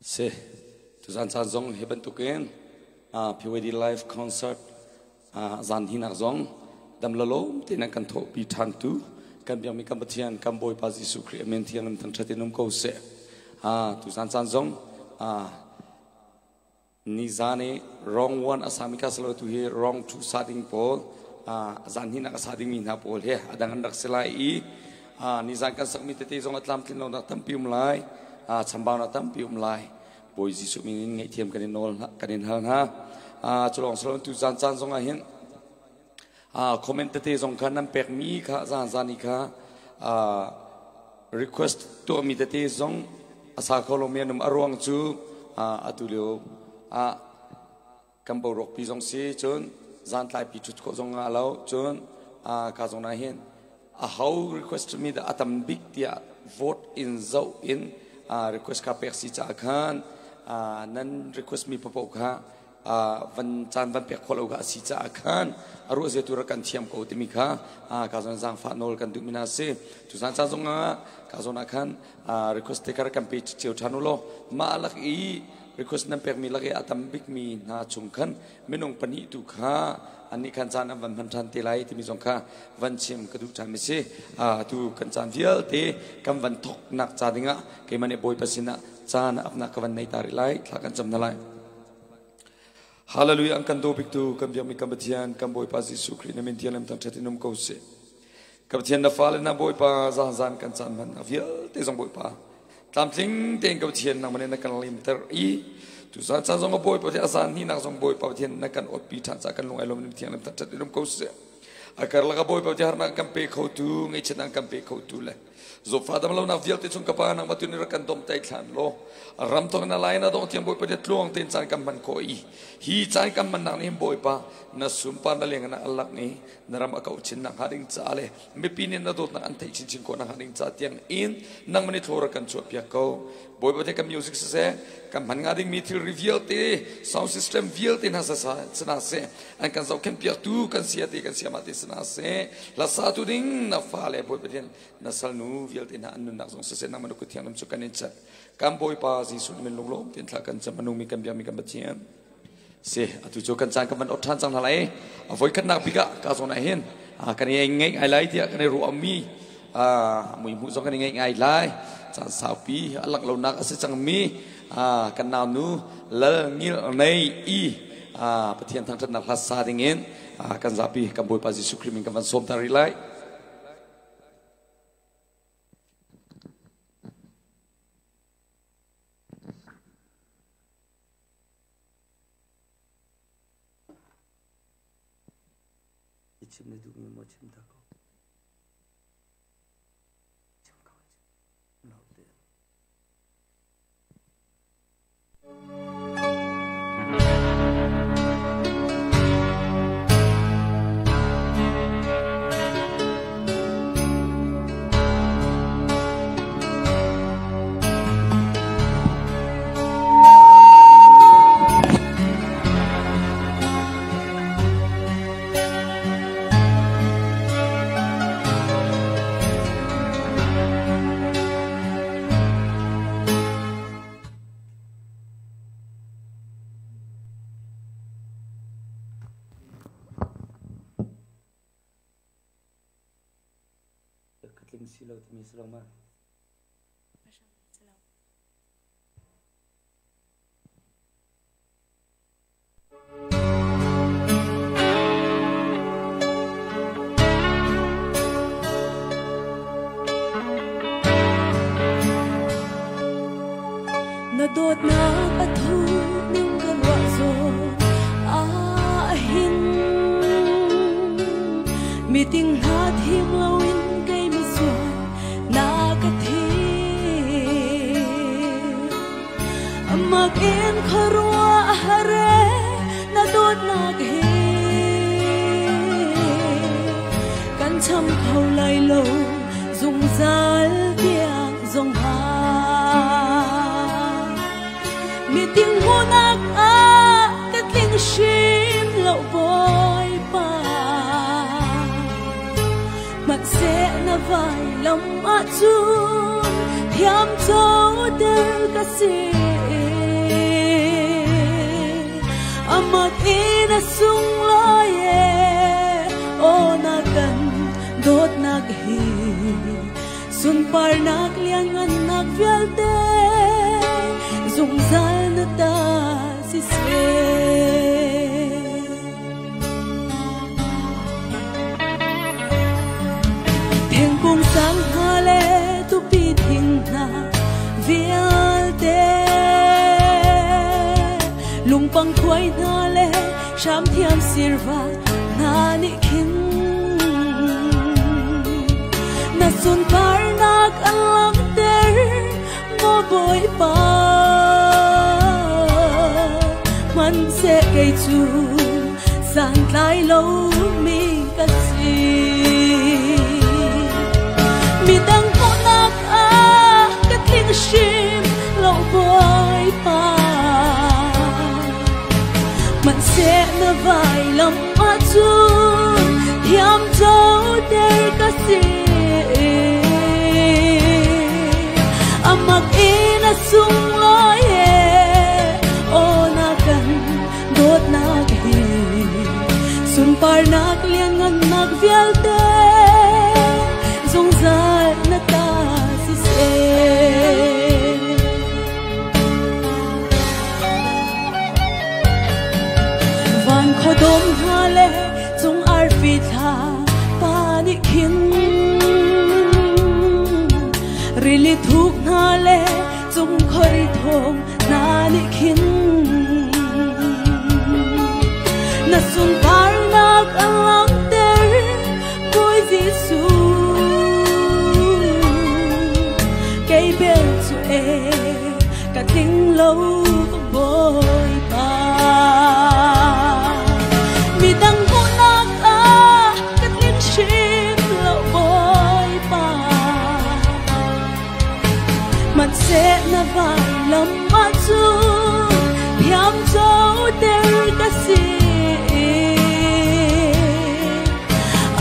Se tu zan san zong heben tuken PYD live concert zan hinak zong dam lalo tinan kan tho pi than tu kan biang mi kan bathian kan boy pa Jesu Christ men thian lam tan thatinum ko se tu zan san zong ni zane wrong one asamika salo tu he wrong two sading pol zan hinak sading min ha pol he adang andak selai ni zan kan sakmi te zong atlam tin lo na tampium lai chambao na tampium lai boy Jesu min ngai thiam kanin nol kanin hang ha cholong salon tu zan zan zong a hin comment te zong kan nam pek mi kha zan zan ni kha request to mi te zong asa kholomianum arwang chu atulio kambo rok pi zong si chun zan tlai pi chut ko zong alo chun ka zong na hin how request me the atam big dia vote in zo in request ka pek si cha khan nan request mi papo kha van chan van pek kholo ga si cha khan aru ze tu ra kan thiam ko ti mi kha ka zong zang fa nol kan du mina se tu san cha zong ka zong na khan request te kar kan pi cheu thanulo ma lak i request nam pek mi lage atam big mi na chung khan menong pani tu kha ani kan chan van van than te lai ti mi zong kha van chim ka du chan mi se tu kan chan vial te kam van thok nak cha dinga ke mane boy pasina chan apna ka van nei tari lai thla kan cham na lai hallelujah angkan do big tu kam biam mi kam bathian kam boy pa Jesu Christ na min tialam tan thatinum ko se kam thian na fal na boy pa zan zan kan chan man vial te zong boy pa tam thing teng kam thian na mane na kan lim ter i tu san san zong boy pa asan ni na zong boy pa thian na kan ot pi than cha kan long ai lom ni thian lam tan thatinum ko se akar la boy pa har na kam pe kho tu ngai chen ang kam pe kho tu le zo fadam lo na vial te chung kapa na matun ni kan dom tai thlan lo ram to na lai na do tiam boy pa de tlong ten chan kam man ko i hi chan kam man nang ni boy pa na sum pa na leng na alak ni naram akau chin na haring cha le me pinin na dot na an thai chin chin ko na haring cha tiang in nang mani thora kan chu pya ko boy pa de kam music se kam man nga ding mi thil reveal te sound system vial te na sa sana se an kan zau kan pya tu kan sia te kan sia ma te sana se la sa tu ding na fa le boy pa den na sal nu vial te na an nak zong se na man ko tiang lam chu kan chat kam boy pa Jesu min long long tin thla kan chamanu mi kan bia mi kan bathian se atu jo kan chang kan man ot than chang halai avoi kan nak pika ka zong na hen kan ngai ai lai tia kan ru ami mui mu zong kan ngai lai chan sao pi alak lo nak ase chang mi kan naw nu la ngil nei i pathian thang that na khlas sa ding in kan zapi kan boy pa Jesu Christ min kan van som tari lai chim ne du mi mo chim ta ko chim ka no de silo tumi selama nadot na pathu ning kalwa zo ahin meeting hat him lawin magin kharwa hare na dot naghe kan cham khau lai lo zung zal tiang zong ha mi ting hunak ka tling shim lo boy pa mat se na vai lam a chu thiam cho del ka se ina sung loye o nagan dot naghi sun par naglian ngan nagvialte zung zal na ta si se thiên cung sang hale tu pi thing na vialte lung pang khoi na le sham thiam sirwa na ni khin na sun par nak alam ter mo boy pa man se cây chu san lai lâu mi ka si mi dang ko nak a ka thing shim lâu boy pa man se na vai lam ma chu thiam châu der ka si amak ina sung loye o nagan dot naghi sun par nak lian ngan nak vialte zong zal na ta si se van khodom hale zong ar fi tha pa ni khin rili thuk na le zum khori thom na ni khin na sun par nak alang ter boy jisu cây bel chu e ka ting lâu boy pa mi dang ho nak a ka tin shim lo boy pa man se na vai lam ma chu thiam châu der ka si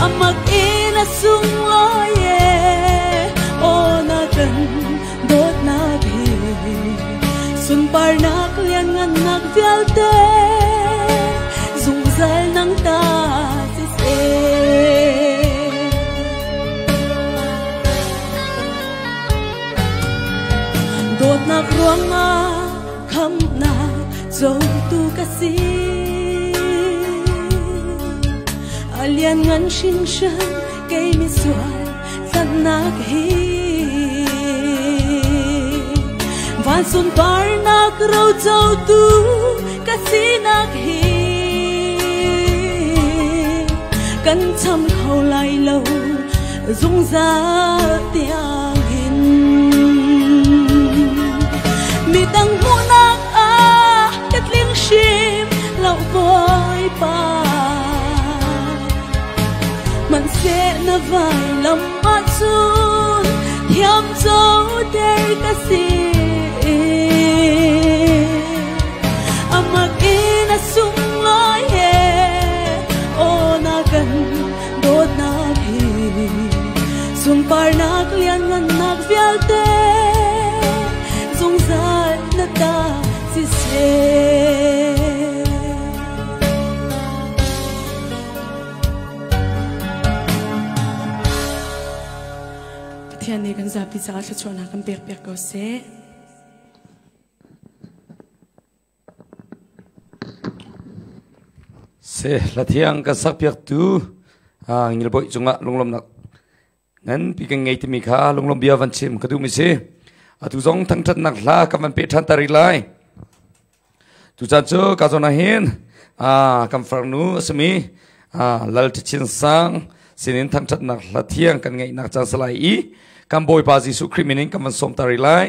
amak ina sung loye o nagan dot naghi sun par nak lian ngan nak vialte zung zal nang ta si se dot nak ruang a kham na zo tu ka si alian ngan shin shan cây mi suai san nak hi van sun par nak rau châu tu ka si nak hi kan cham khâu lai lâu dung ra tiang hin mi dang mu nak a kat ling shim lau boy pa man se na vai lam ma chun thiam châu der ka si amak ina sung loye o nagan dot naghi sun par nak lian ngan nak vialte zung zal na ta si se thian ni kan za pi cha cha chona kan pek pek ko se se la thiang ka sak piak tu ngil boi chunga lunglom nak nan pi ka ngei ti mi kha lunglom bia van chim ka du mi se atu zong thang that nak la ka man pe than tari lai tu cha cho ka zona hin kam far nu asmi lal ti chin sang sinin thang that nak la thiang kan ngei nak chang salai i kam boi pa jisu krimining kam man som tari lai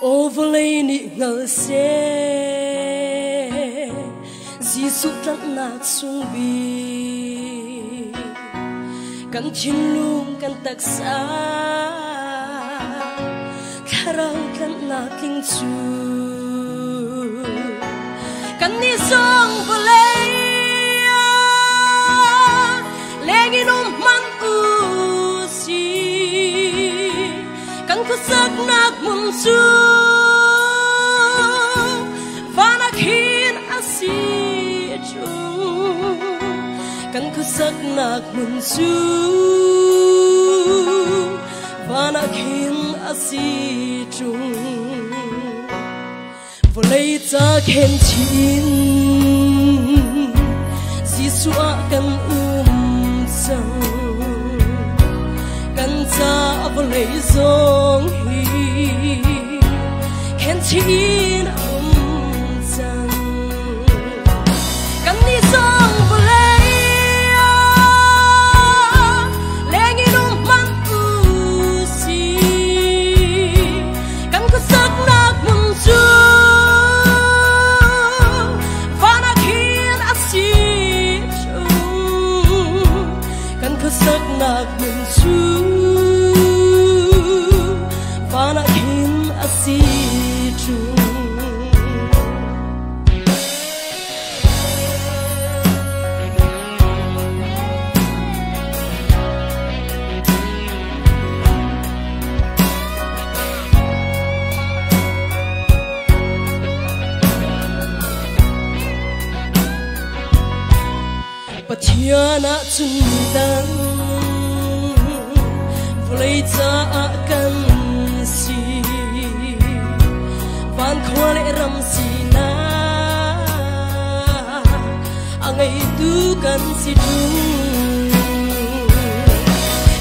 overlay ni ngal se Giêsu tận nát sung bi kan chin lung kan tak sa karang kan na king chu kan ni song overlay legi num man u si kan ku sak nak mun chu kan ku sak nak mun su vana khin asi chung volei ta khen chin Giêsu kan sang kan ta volei zong hi khen chin sang kan ni song sak nak mun su vana khin asi chu patiana chun dan volei ta kan si van khole ram si na angai tu kan si tu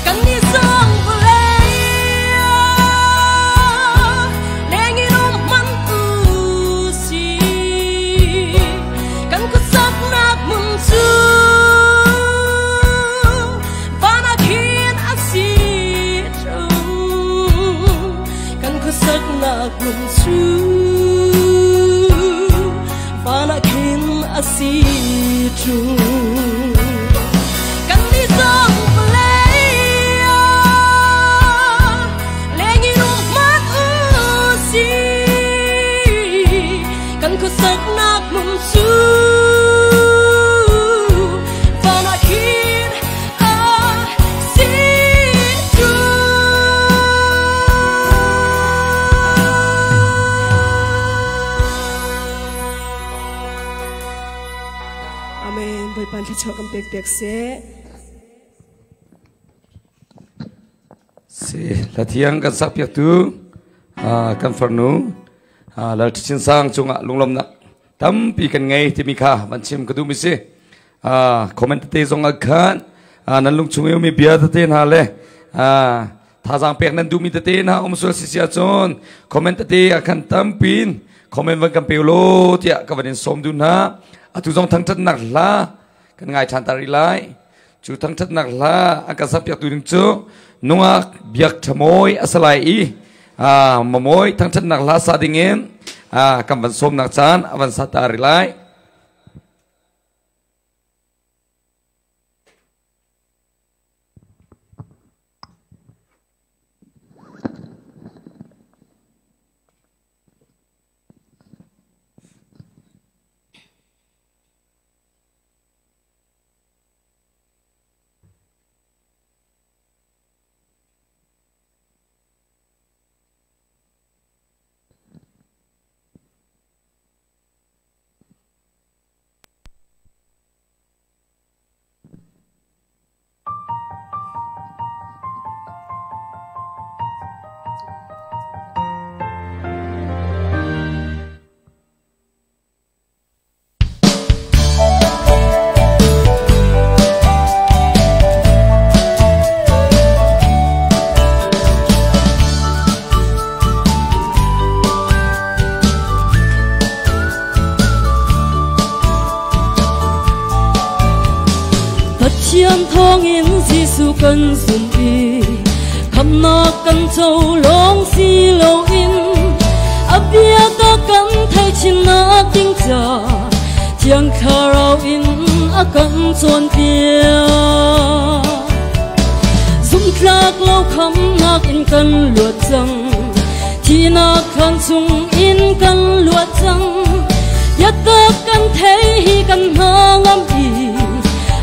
kan ni song volei lengi num man tu si kan ku sak nak mun su sak nak mun su vana khin asi chu kan ni song volei lengi num man u si kan ku sak nak mun su vana khin asi chu Boy pan cho kam pek pek se la thiang kan sak piak tu kan farnu la chin sang chunga lunglom nak tam pi kan ngai ti mi kha man chim ka du mi se comment te zong a khan nan lung chung mi bia te na le tha jang pek nan du mi te na om sol si sia chon comment te akan tam pin comment van kan pelo tia ka van som du na atu zong thang chat nak la kan ngai chan tari lai chu thang chat nak la aka sap yak tu ding chu nunga biak thamoi asalai i mamoi thang chat nak la sa dingin kam van som nak chan avan sa tari lai chiam thong in Giêsu cần dùng đi khắp nó cần châu long xi lâu in bia ta cầm thấy chim na tiếng chờ tiếng khờ rau in cầm tròn bia dung lạc lâu khăm nạc in cần luộc trăng thì nạc khăn chung in cần luộc trăng nhất ta cần thấy hi cần ha ngâm đi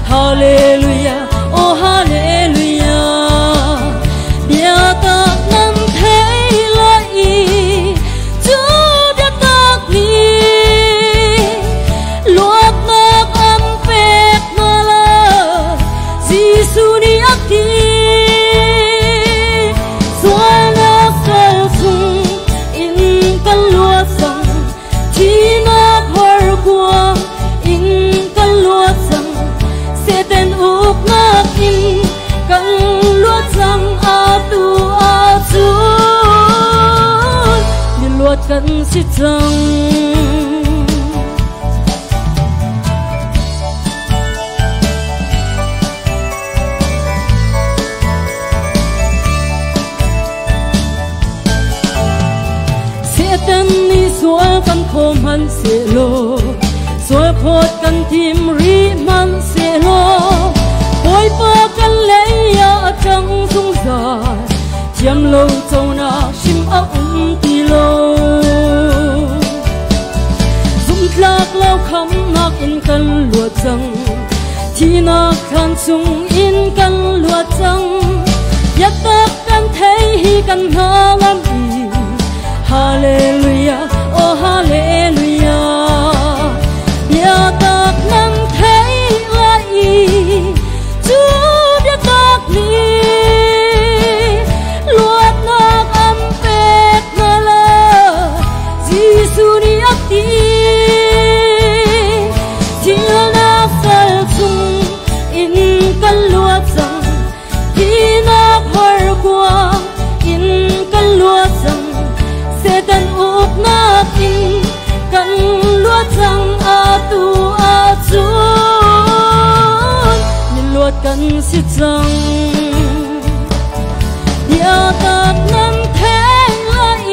Hallelujah oh Hallelujah bia ta nằm thấy lại Chúa đã tác đi luộc nạc âm phép mà là Giêsu đi ác đi xóa nạc khăn chung in cần luộc trăng thì nạc hở qua in cần luộc trăng sẽ tên úp nạc in cần luộc trăng tu Chúa đi luộc cần xịt trăng tên ni xóa căn khom han sẽ lo xóa phốt căn tim ri man sẽ lo bồi ba căn lấy ya trăng dung dài chiam lâu châu na sim ấp ti lo dung lạc lâu khăm nạc in căn lúa trăng chi nạc khan chung in căn lúa trăng nhất ta căn thấy hi căn ha ngam đi Hallelujah, oh Hallelujah bia ta nằm thấy lại Chúa đã tác đi luộc nạc âm phép mà là Giêsu đi ác đi chia nạc sal chung in căn luộc trăng khi nạc hở qua in căn luộc trăng sẽ tên úp nạc in cần luộc trăng tu Chúa nhìn luộc cần xịt trăng bia ta nằm thế lại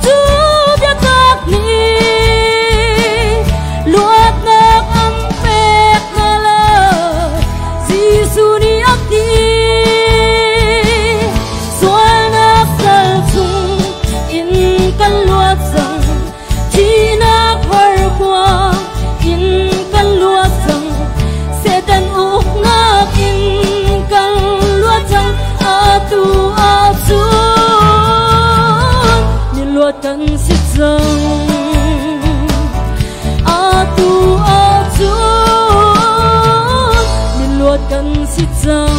Chúa đã tác đi luộc nạc âm phép mà là Giêsu đi ác đi xóa nạc sal chung in căn luộc trăng chi nạc hở qua in căn luộc trăng sẽ tên úp nạc in căn luộc trăng tu Chúa nhìn luộc cần xịt trăng tu Chúa nhìn luộc cần xịt trăng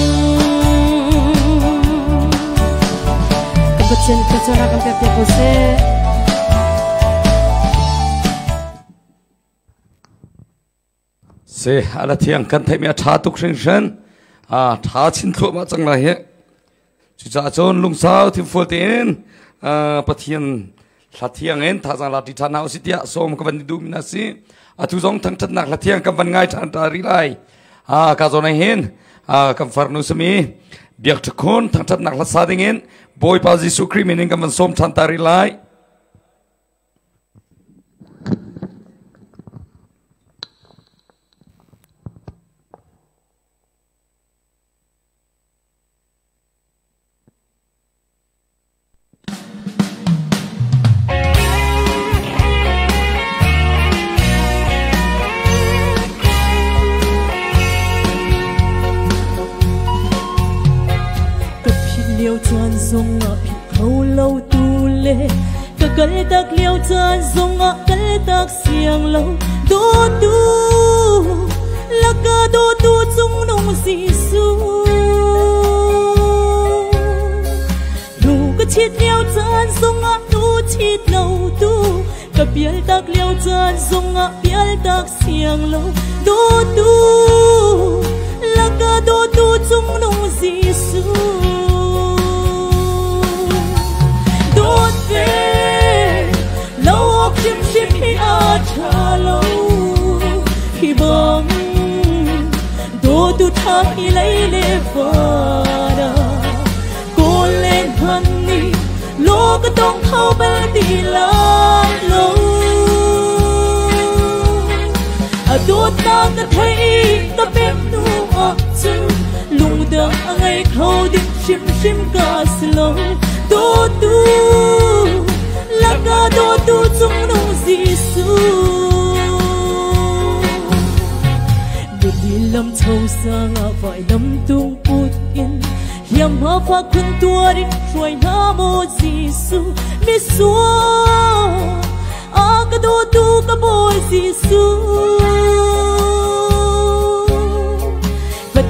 Kecil kecerakan tiap-tiap pose se ala thiang kan thai me tha tuk hring hran tha chin thlo ma chang la he chu cha chon lung sao thi fol ten pathian thla thiang en tha jang la ti tha nau si tia som ka ban du mina si atu jong thang that nak la thiang kam ban ngai than ta ri lai ka zon ai hen kam farnu sami biak thkhon thang that nak la sa ding en boy pa Giêsu Christ mening kam ban som than ta ri lai liêu chan zong a khâu lâu tu lệ ka kal tak liêu chan zong a kal tak siang lâu do tu la ka do tu chung nong Giêsu nu ka chit liêu chan zong a tu chit lâu tu ka bial tak liêu chan zong a bial tak siang lâu do tu la ka do tu chung nong Giêsu đốt về lâu óc chim chim khi cha lâu khi bóng đô tu tha khi lấy lệ vợ cô lên hoan ni lô cái tông thâu bê đi lan lâu đốt ta cái thấy ta biết nu chân lùng đằng ngày khâu đi chim chim cả slow đốt tu là cả đốt tu trong nông Giêsu để đi lâm thâu sang vài lâm tung bút in hiểm hóa pha quân tua đi rồi nam mô Giêsu mi xua cái đốt tu cái bôi Giêsu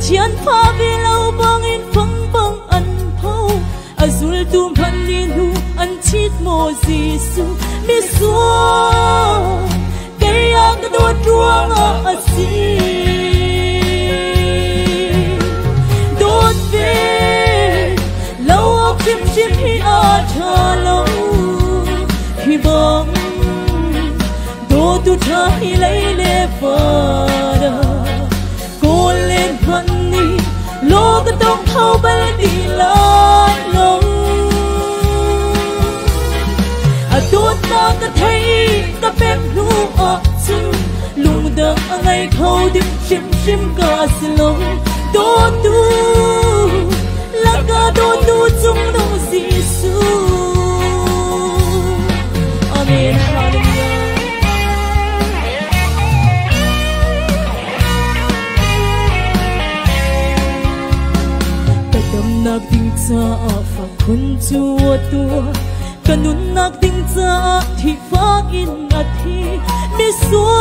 Chian pha vi lâu bang in phăng bang an phau azul tum han in hu an chit mo Giêsu mi xua cây ang do truang a si đốt về lâu ốc chim chim hi a cha lâu hi bang do tu cha hi lấy le phada lên honey lô cái tông thâu bay đi lan lâu đốt ta cái thấy cái bếp nu chân lùng đằng ngày khâu đi chim chim cả slow đốt tu là cả đốt tu trong nông Giêsu Amen Hallelujah nak ding cha fa khun chua tua kanun nak ding cha thi fa in a thi mi suwa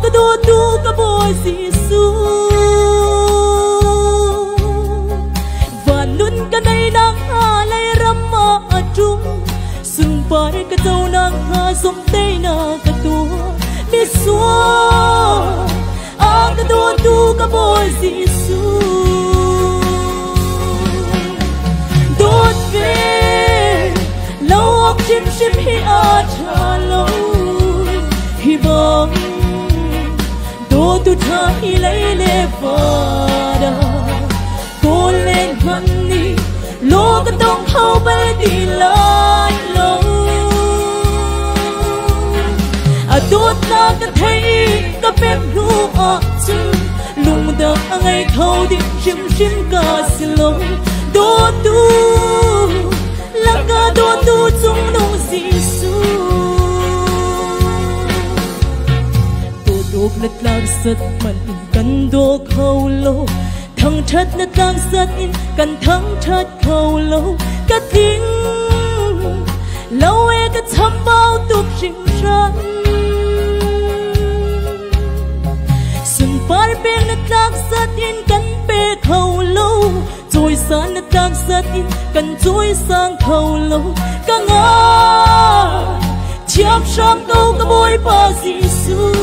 ka do tu ka boy Giêsu van nun ka nei nang ha lai ram ma atum sun pai ka chau nang ha som tei na ka tu mi suwa ka do tu ka boy Giêsu đốt về lâu ốc chim chim hi a cha lâu hi bang đốt tu cha hi lấy le phada cô lên honey lô cái tông thâu bay đi lan lâu đốt ta cái thấy cái bếp nu chân lùng đằng ngày khâu đi chim chim cả slow đốt tu là cả đốt tu trong nông Giêsu đốt đốt lật lang sắt mình cần đốt khâu lâu thằng chất lật lang sắt in cần thằng chất khâu lâu cả tiếng lâu e cả thăm bao tục rình rắn xuân phai bên lật lang sắt in cần bê khâu lâu rồi sáng nó đang rất in cần rồi sang khâu lâu cả ngã chiếm sang câu cả bôi ba Giêsu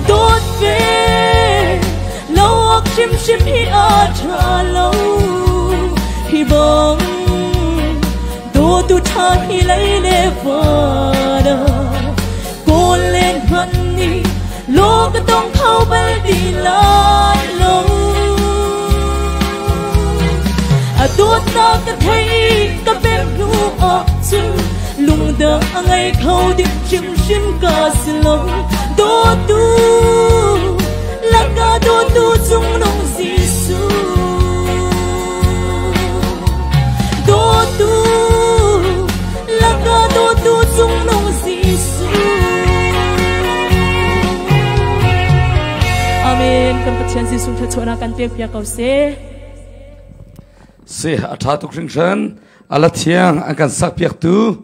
đốt về lâu ốc chim chim hi a cha lâu hi bang đốt tu cha hi lấy le phada cô lên honey lô cái tông thâu bay đi lan lâu đốt ta cái thấy cái bếp nu chân lùng đằng ngày khâu đi chim chim cả slow đốt tu là cả đốt tu trong nông Giêsu đốt tu là cả đốt tu trong nông Giêsu Amen kan pathian Giêsu tha chona kan pek pia kau se atha tu kringsan ala thiang akan sak piak tu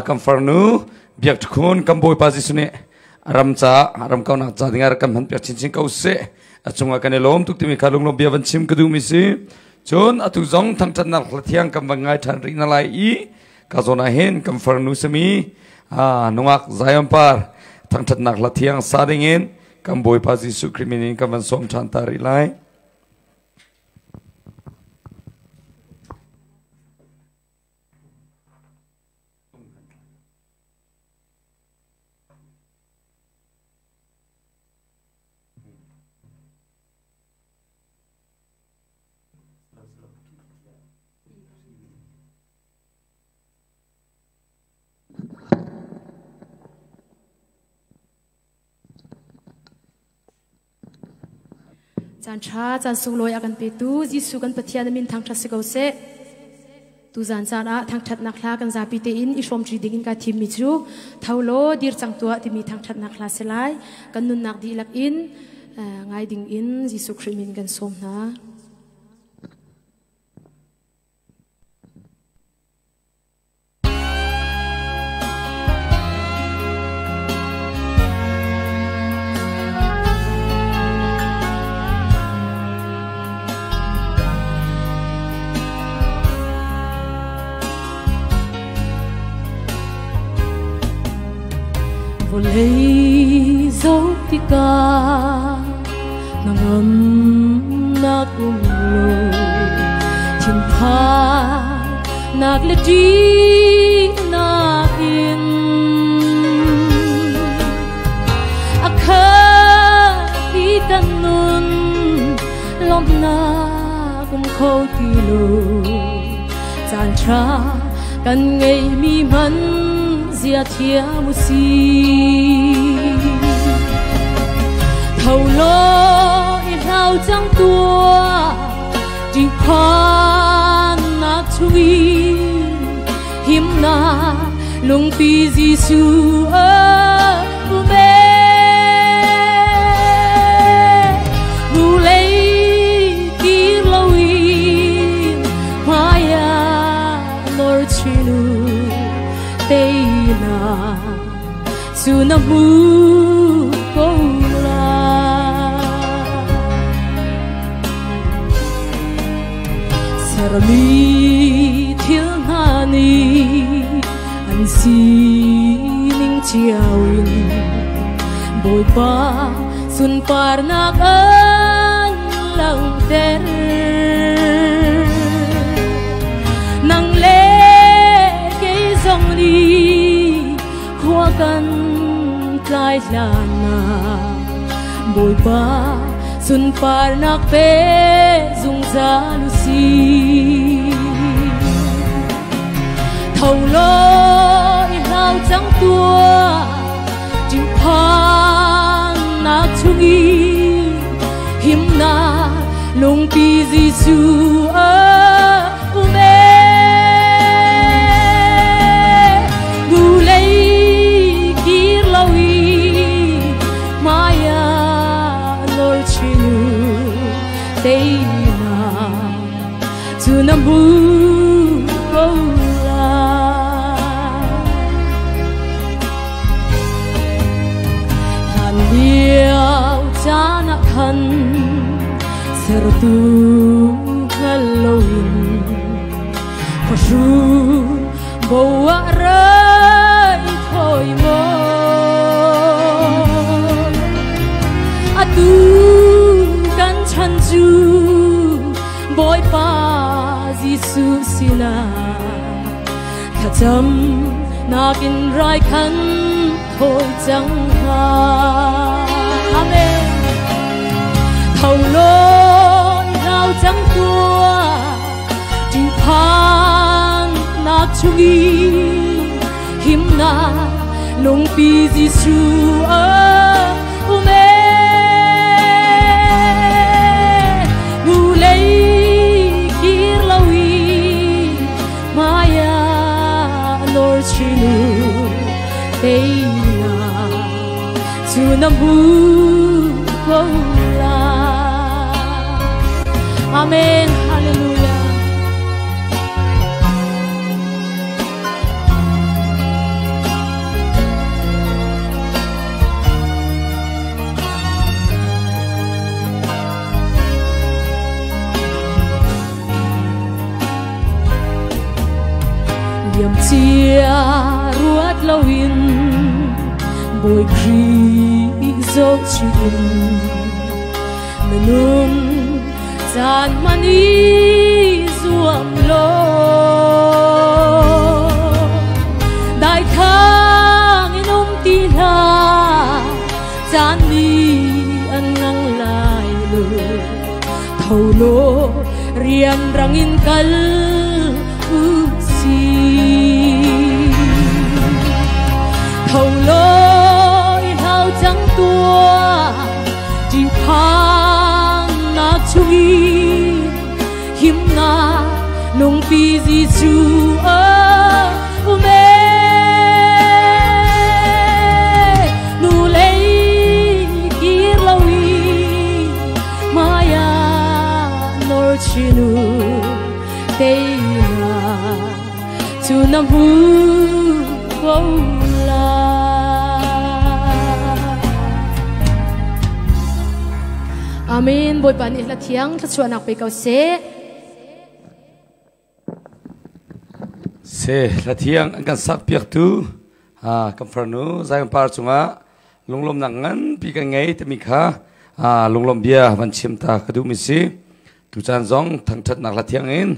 kam farnu biak khun kam boy pa Giêsu ne aram kau na cha dingar kam han piak chin chin kau se achunga kan lom tu timi khalung lom biavan chim kadu mi si chon atu zong thang chan na lathiang kam bangai than ri na lai I ka zona hen kam farnu semi nungak zayam par thang chan na lathiang sa dingin kam boy pa Giêsu kriminin kam van som than ta ri lai Chan cha chan sung loi akan pe tu Jisu kan pathian min thang that se ko se tu zan chan a thang that nak hla kan za pi te in I som tri ding in ka thim mi chu thaulo dir chang tua ti mi thang that nak hla se lai kan nun nak di lak in ngai ding in Jisu Christ min kan som na vô lấy dấu tí ca nàng ấm nạc lô thiên pha nạc lê trí nạc yên a khá đi căn nun lòng na cũng khâu tí lô chán tra căn ngày mi mắn Zia thia musi thầu lo in hao trắng tua đi khoan nát chui hiếm na lung pi Giêsu ơ u mê u lấy kia lâu in maya nor chinu tây na su na mu ko la sarami thil na ni an si ning chiawin boy pa sun par nak an lang ter nang le ke zong ni khoa kan tlai lana boy pa sun par nak pe zung za lu si thầu lo in hao trắng tua chim phan nak chungi him na lung pi Giêsu ơ u mê gu lấy kia lâu y maya nor chinu tây na tu nam bu cha na khan ser tu halloween ko shu bo wa rai thoi mo atu kan chan ju boy pa Giêsu sila kha cham na kin rai khan thoi chang ha amen thầu lo nào trắng tua chim phan nát chui him na lung pi Giêsu ơ u mê ngu lấy kia lâu y maya nor chinu tây na tu nam bu ko Amen, hallelujah. Yam chia ruat lawin boy kri zo chin menun San mani zuam lo Đại khang inum ti la San ni an ngang lai lo Thầu lo rian rang in kal u si Thầu lo in hao trắng tua Chim phan Giêsu ume nu lei kir lawi maya nor chinu teina tu nam hu la Amen boy pan ihla thiang thla chuanak pe kau se la thiang an kan sak piak tu kan franu zai kan par chunga lunglom nangan pi kan ngai te mi kha lunglom bia ban chim ta kadu mi si tu chan zong thang that nak la thiang in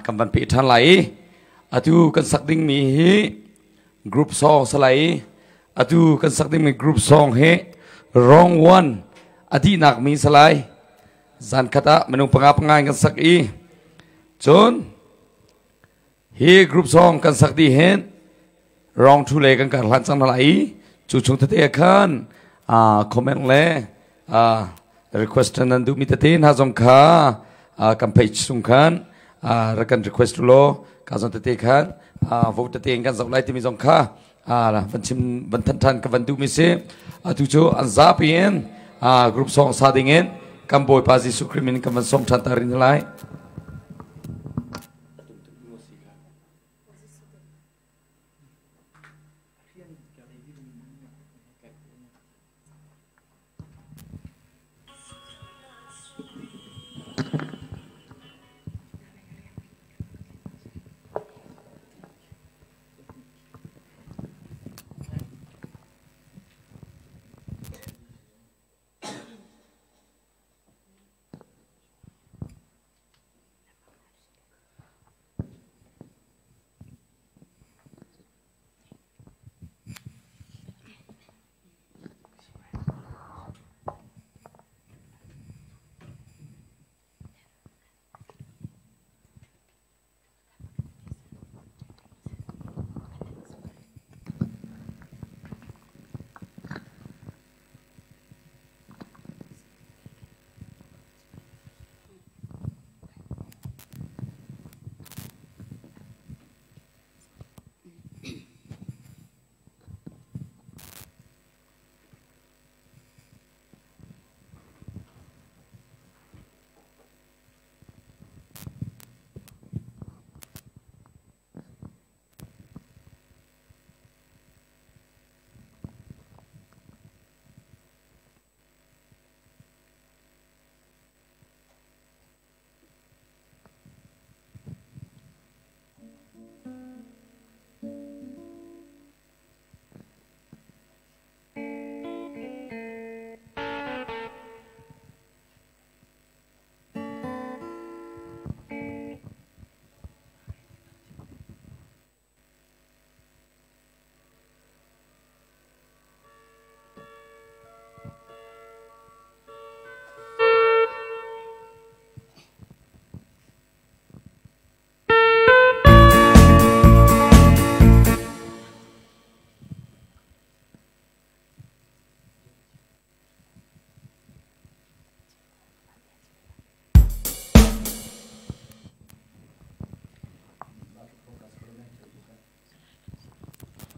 kan ban pi than lai atu kan sak ding mi hi group song salai atu kan sak ding mi group song he wrong one adi nak mi salai zan khata menung pangai kan sak i chon hi group song kan sak di hen wrong thu le kan kan hlan chang lai chu chung te khan comment le request nan du mi te tin ha jong kha kan page sung khan ra kan request lo ka jong te khan vote te kan zau lai ti mi jong kha ban chim ban than than ka ban du mi se tu chu an za pien group song sa ding en kam boy pa Jesu krimin kam song than tarin lai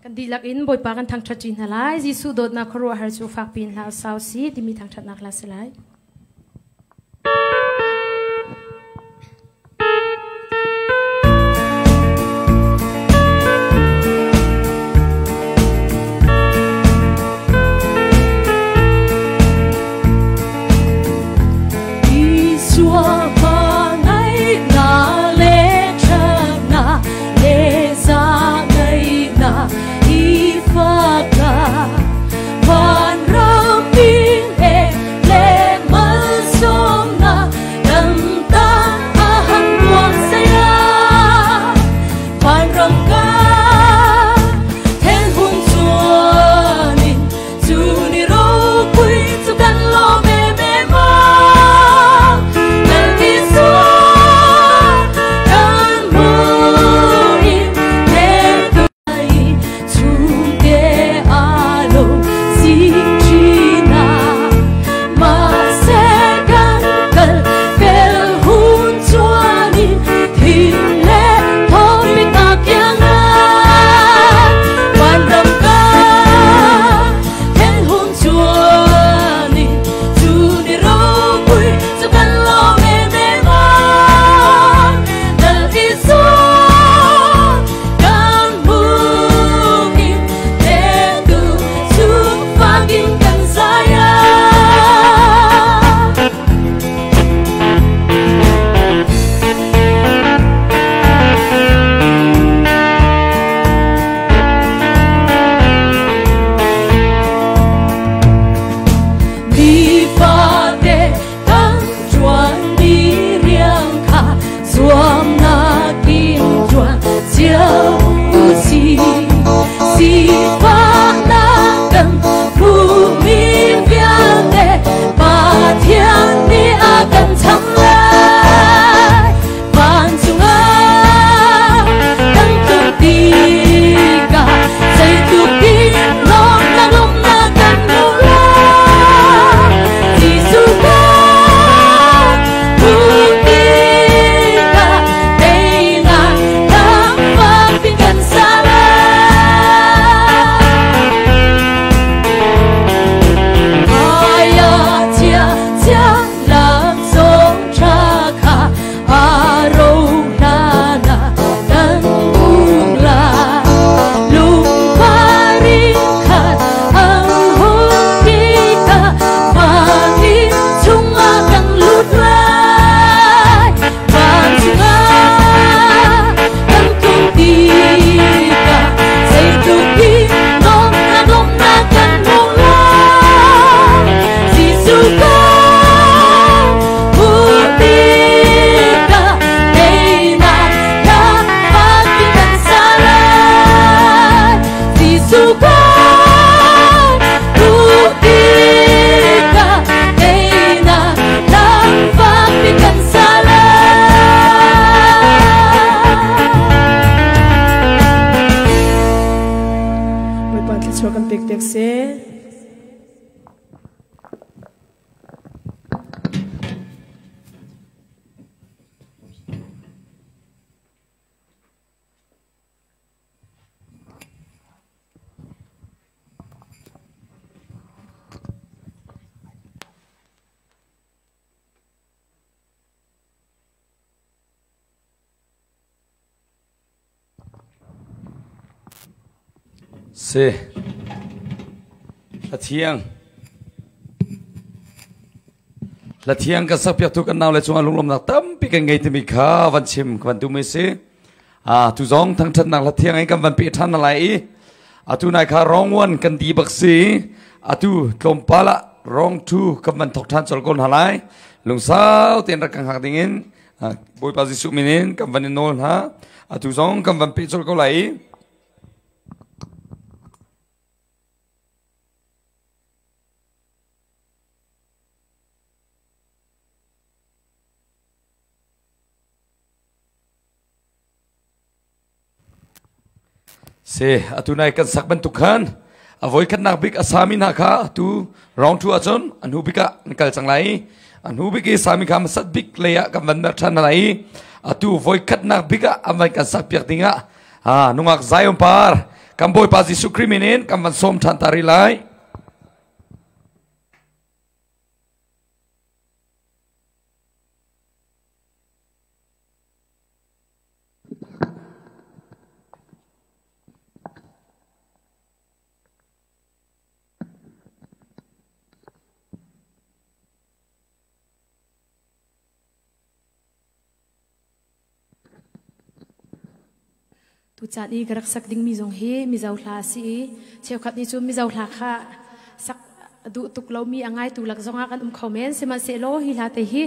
kan dilak in boy pa kan thang that chin halai Giêsu dot na khro har chu fak pin la sau si ti mi thang that nak la selai Van ram bin e le so kan pek pek se se la thiang ka sak pyak tu kan naw le chunga lunglom nak tam pi ka ngei ti mi kha van chim kan tu me se tu zong thang that nak la thiang ai kan van pi than na lai tu nai kha rong wan kan di bak si tu tlom pala rong tu kan van thok than chol kon halai lung sao ten ra kang hak dingin boi pa ji su minin kan van nol ha tu zong kan van pi chol ko lai se atunai kan sakban tukhan avoi kan nak bik asami na kha tu round tu achon anhu bika nikal changlai anhu biki sami kham sat bik leya kan van than lai atu voi khat nak bika amai kan sak piak tinga nungak zayom par kam boy pa Jesu kriminin kam van som than tari lai tu chat ni garak sak ding mi zong hi mi zau hla si cheu khat ni chu mi zau hla kha sak du tuk lo mi angai tu lak zonga kan khomen se ma se lo hi la te hi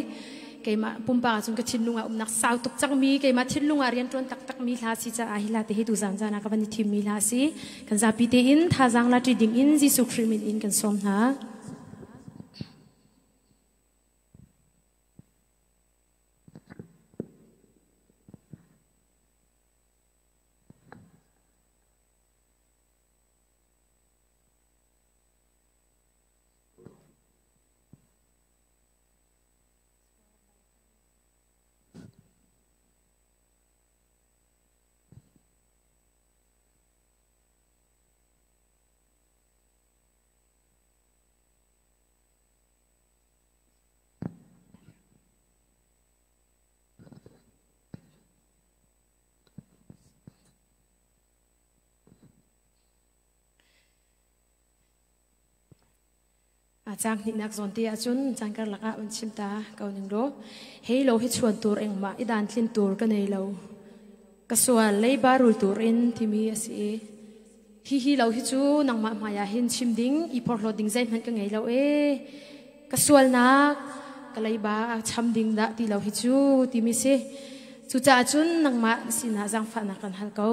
keima pumpa chung ka chinlunga nak sau tuk chang mi keima chinlunga rian ton tak tak mi hla si cha a hi la te hi tu zan jana ka bani thim mi hla si kan za pi te in tha jang la ti ding in Jesu Christ in kan som ha chang ni nak zon ti achun chang kar laka un chimta kau ning ro hei lo hi chuan tur engma idan thlin tur ka nei lo ka sual lei barul tur in thimi asi hi lo hi chu nangma maya hin chim ding I por lo ding zai man ka ngei lo ka sual nak ka lei ba cham ding da ti lo hi chu ti mi se chu cha chun nangma sina jang fa na kan hal ko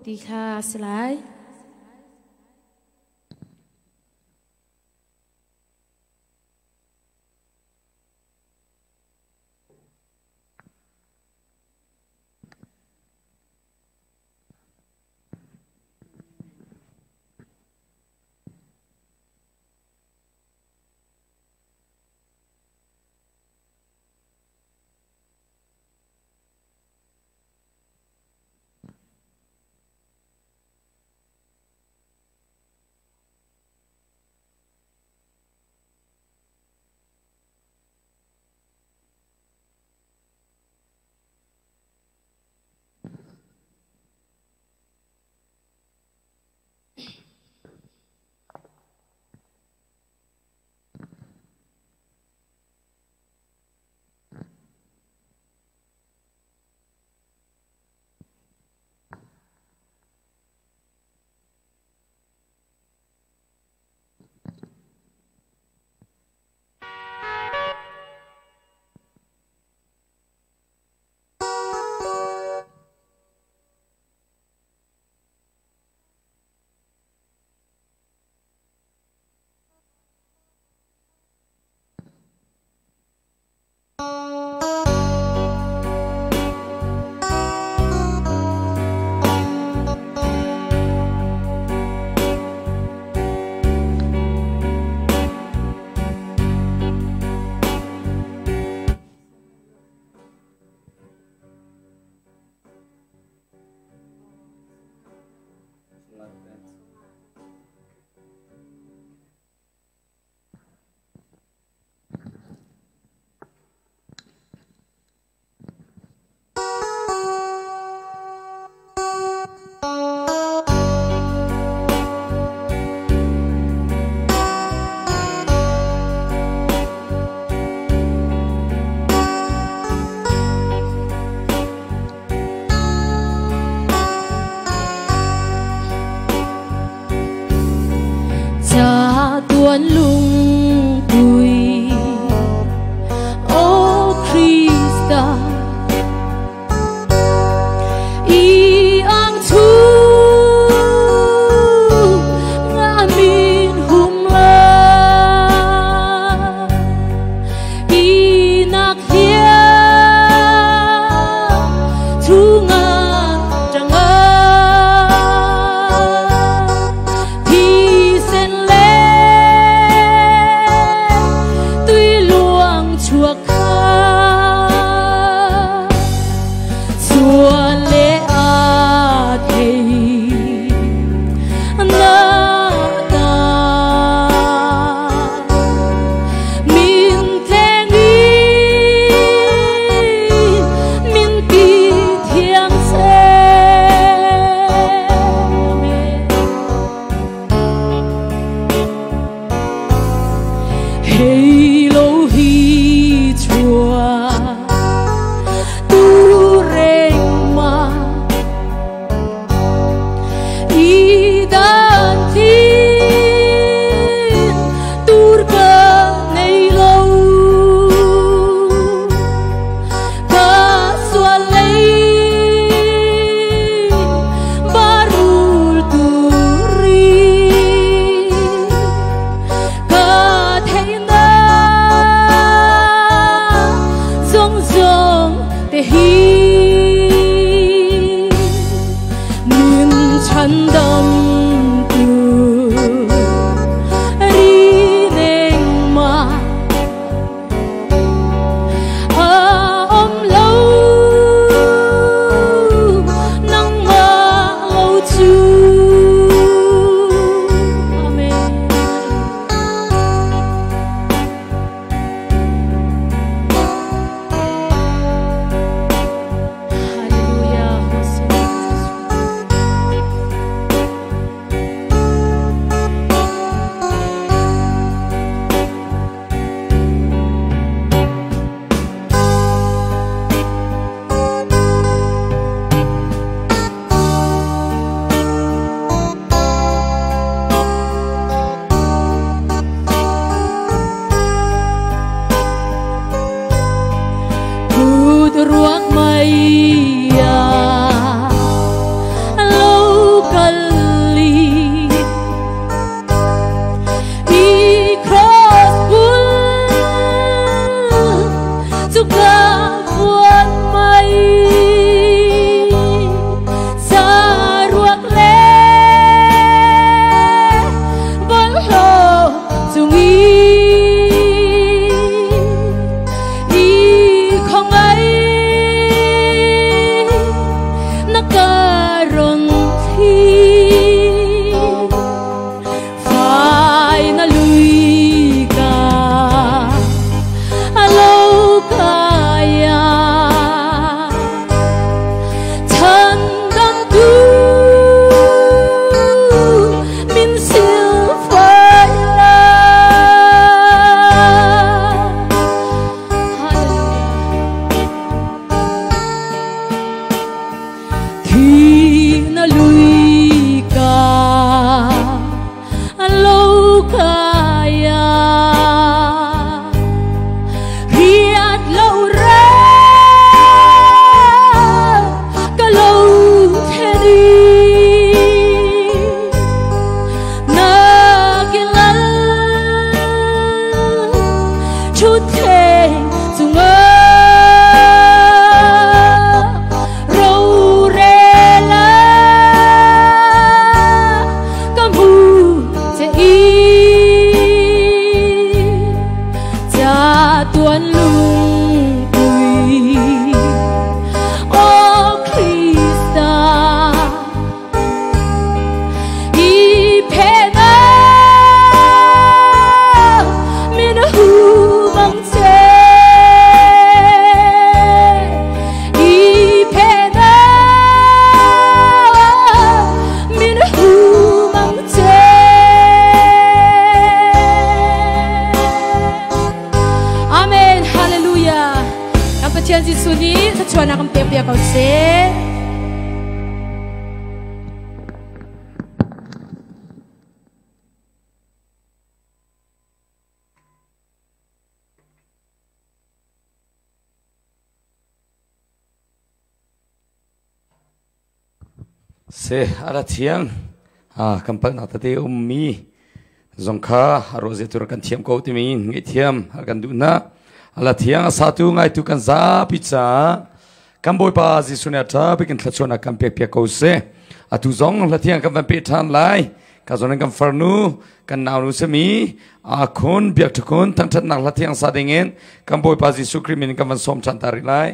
ti kha slai tuan lung tui ô Krista i ang thu ngã min hum la i nak hia thu ngã trăng thì sen lê tuy luang chuộc kha chùa lễ a thầy na ta min teng đi min ti thiang se hey lo hi chùa tu reng ma i dan tin tur ka nei lo ka xua lấy barul turi ka thấy na zong zong te hi min chan dam tu ri neng ma a om lâu nang ma lâu chu amen. Hallelujah. Phút ruột mây lâu kali di cross bull juga buat mây sa ruột le balo sungi không ấy nakaroon thi phải na lui ka lâu kaya thân đam tu min siêu phải la thì na lui ka lâu kaya riat lâu ra ka lâu thế đi na kilal chút thế dung râu rê la cam hu sẽ y cha tuan lung tui ô Krista i phe na min hu mang che i phe na min hu mang che amen. Hallelujah. Ang patyan si Suni sa chuan akong pepia kau se se ara thiang kampal na tate mi zongkha roze tur kan thiam ko timi ngai thiam kan du na ala thiang satu ngai tu kan za pizza kamboi pa jisuna ta bikin thlachona kam pek pek ko se atu zong la thiang kam pe than lai ka zonan kam farnu kan naw nu semi khon biak thukon thang that nak la thiang sa dingen kamboi pa jisu krimin kam som chan tari lai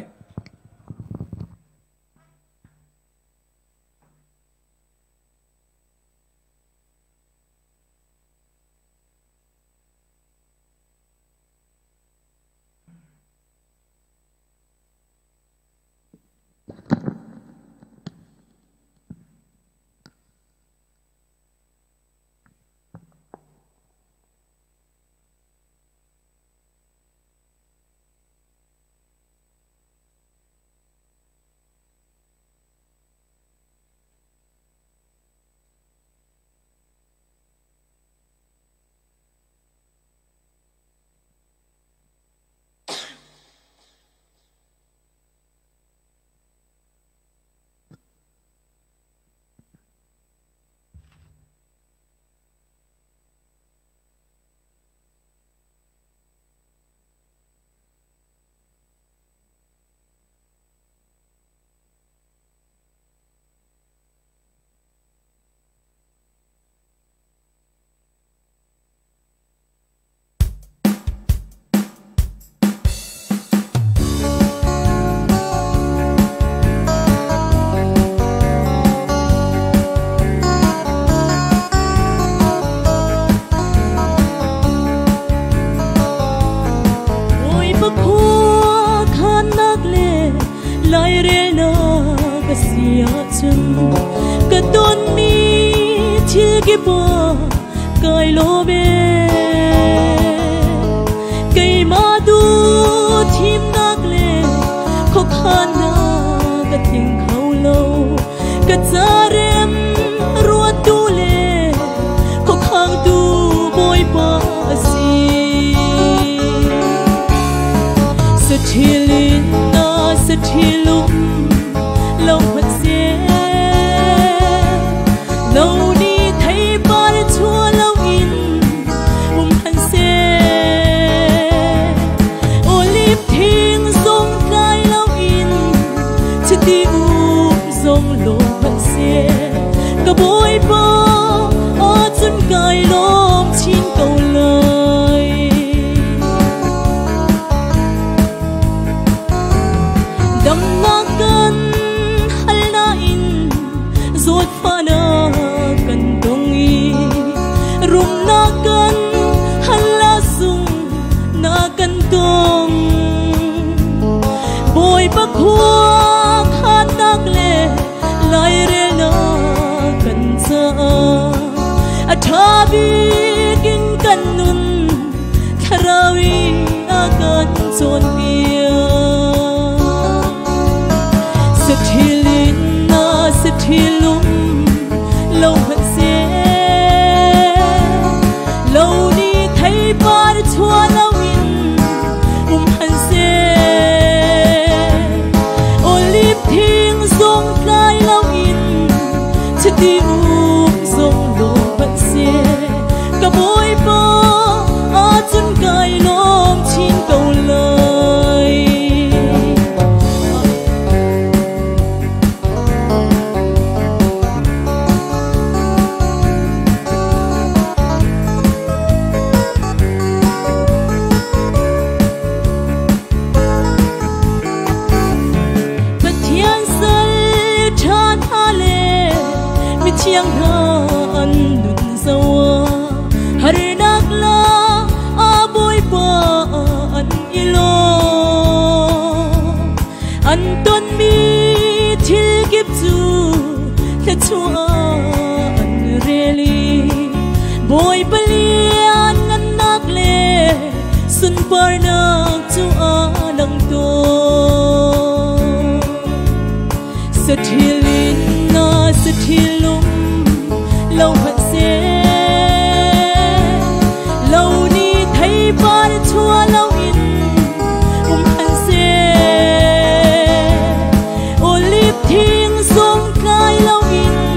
Thiên sông cay lâu in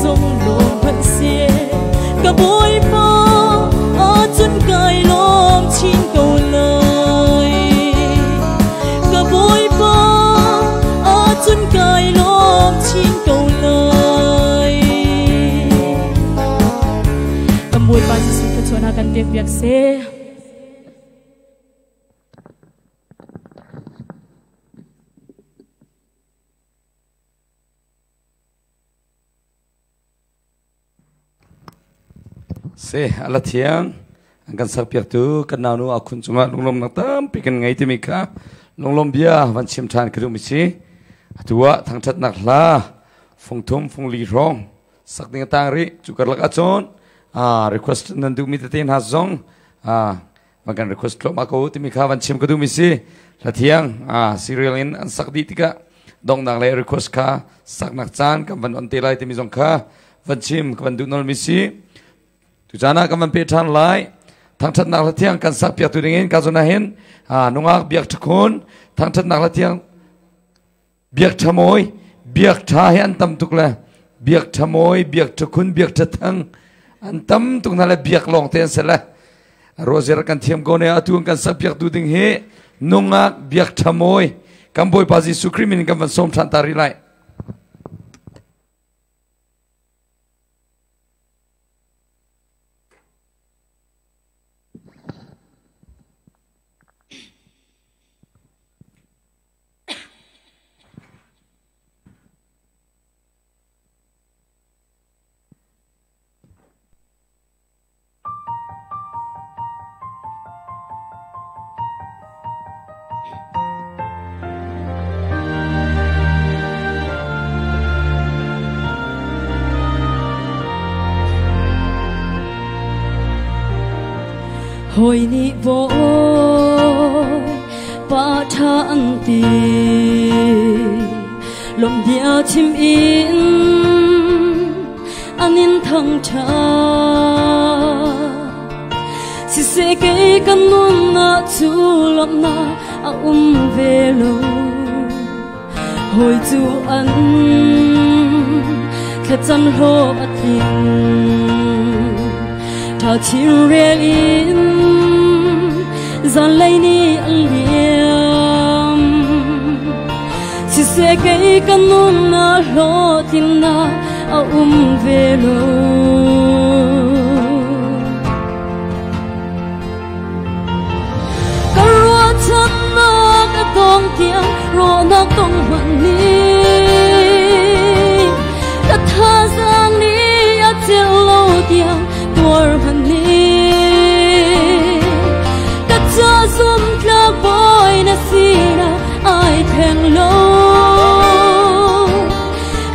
sông lom vẫn xe cả bối pa ở chân cài lom chín cầu lời cả bối pa ở chân cài lom chín cầu lời cả bối pa Giêsu cái chỗ nào cần việc xe se ala thiang angkan sak piak tu kan nanu akun chunga lunglom nak tam pikan ngai ti mika lunglom bia van chim than kru mi chi atua thang that nak la phungthum phungli rong sak ding tang ri chukar lak achon request nan du mi te ha zong makan request lo mako ti mika van chim kru mi si la thiang serial in an sak di tika dong nang le request ka sak nak chan kam van on te lai ti mi zong kha van chim kan du nol mi si tu jana kaman pe than lai thang that nak la thiang kan sak piak tu dingin ka zona hen nungak biak thakun thang that nak la thiang biak thamoi biak tha hen tam tukla biak thamoi biak thakun biak thang an tam tuk na la biak long ten sela rozer kan thiam go ne atu kan sak piak tu ding he nungak biak thamoi kam boy pa Jesu krimin kam van som than tari lai hồi ni vội ba tháng tì lom dia chim in anin thang cha si se ke kan nun na chu lom na ve lo hồi chu an khát chân ho atin thao chim riêng in gian lấy ni anh liam si se cái căn nun na lo tin na về lo cái ruột chân na cái tông tiếng rồi na tông mình đi cái tha giang đi ở trên lâu tiếng tuổi mình đi cho zoom la boy na sina ai thèn lo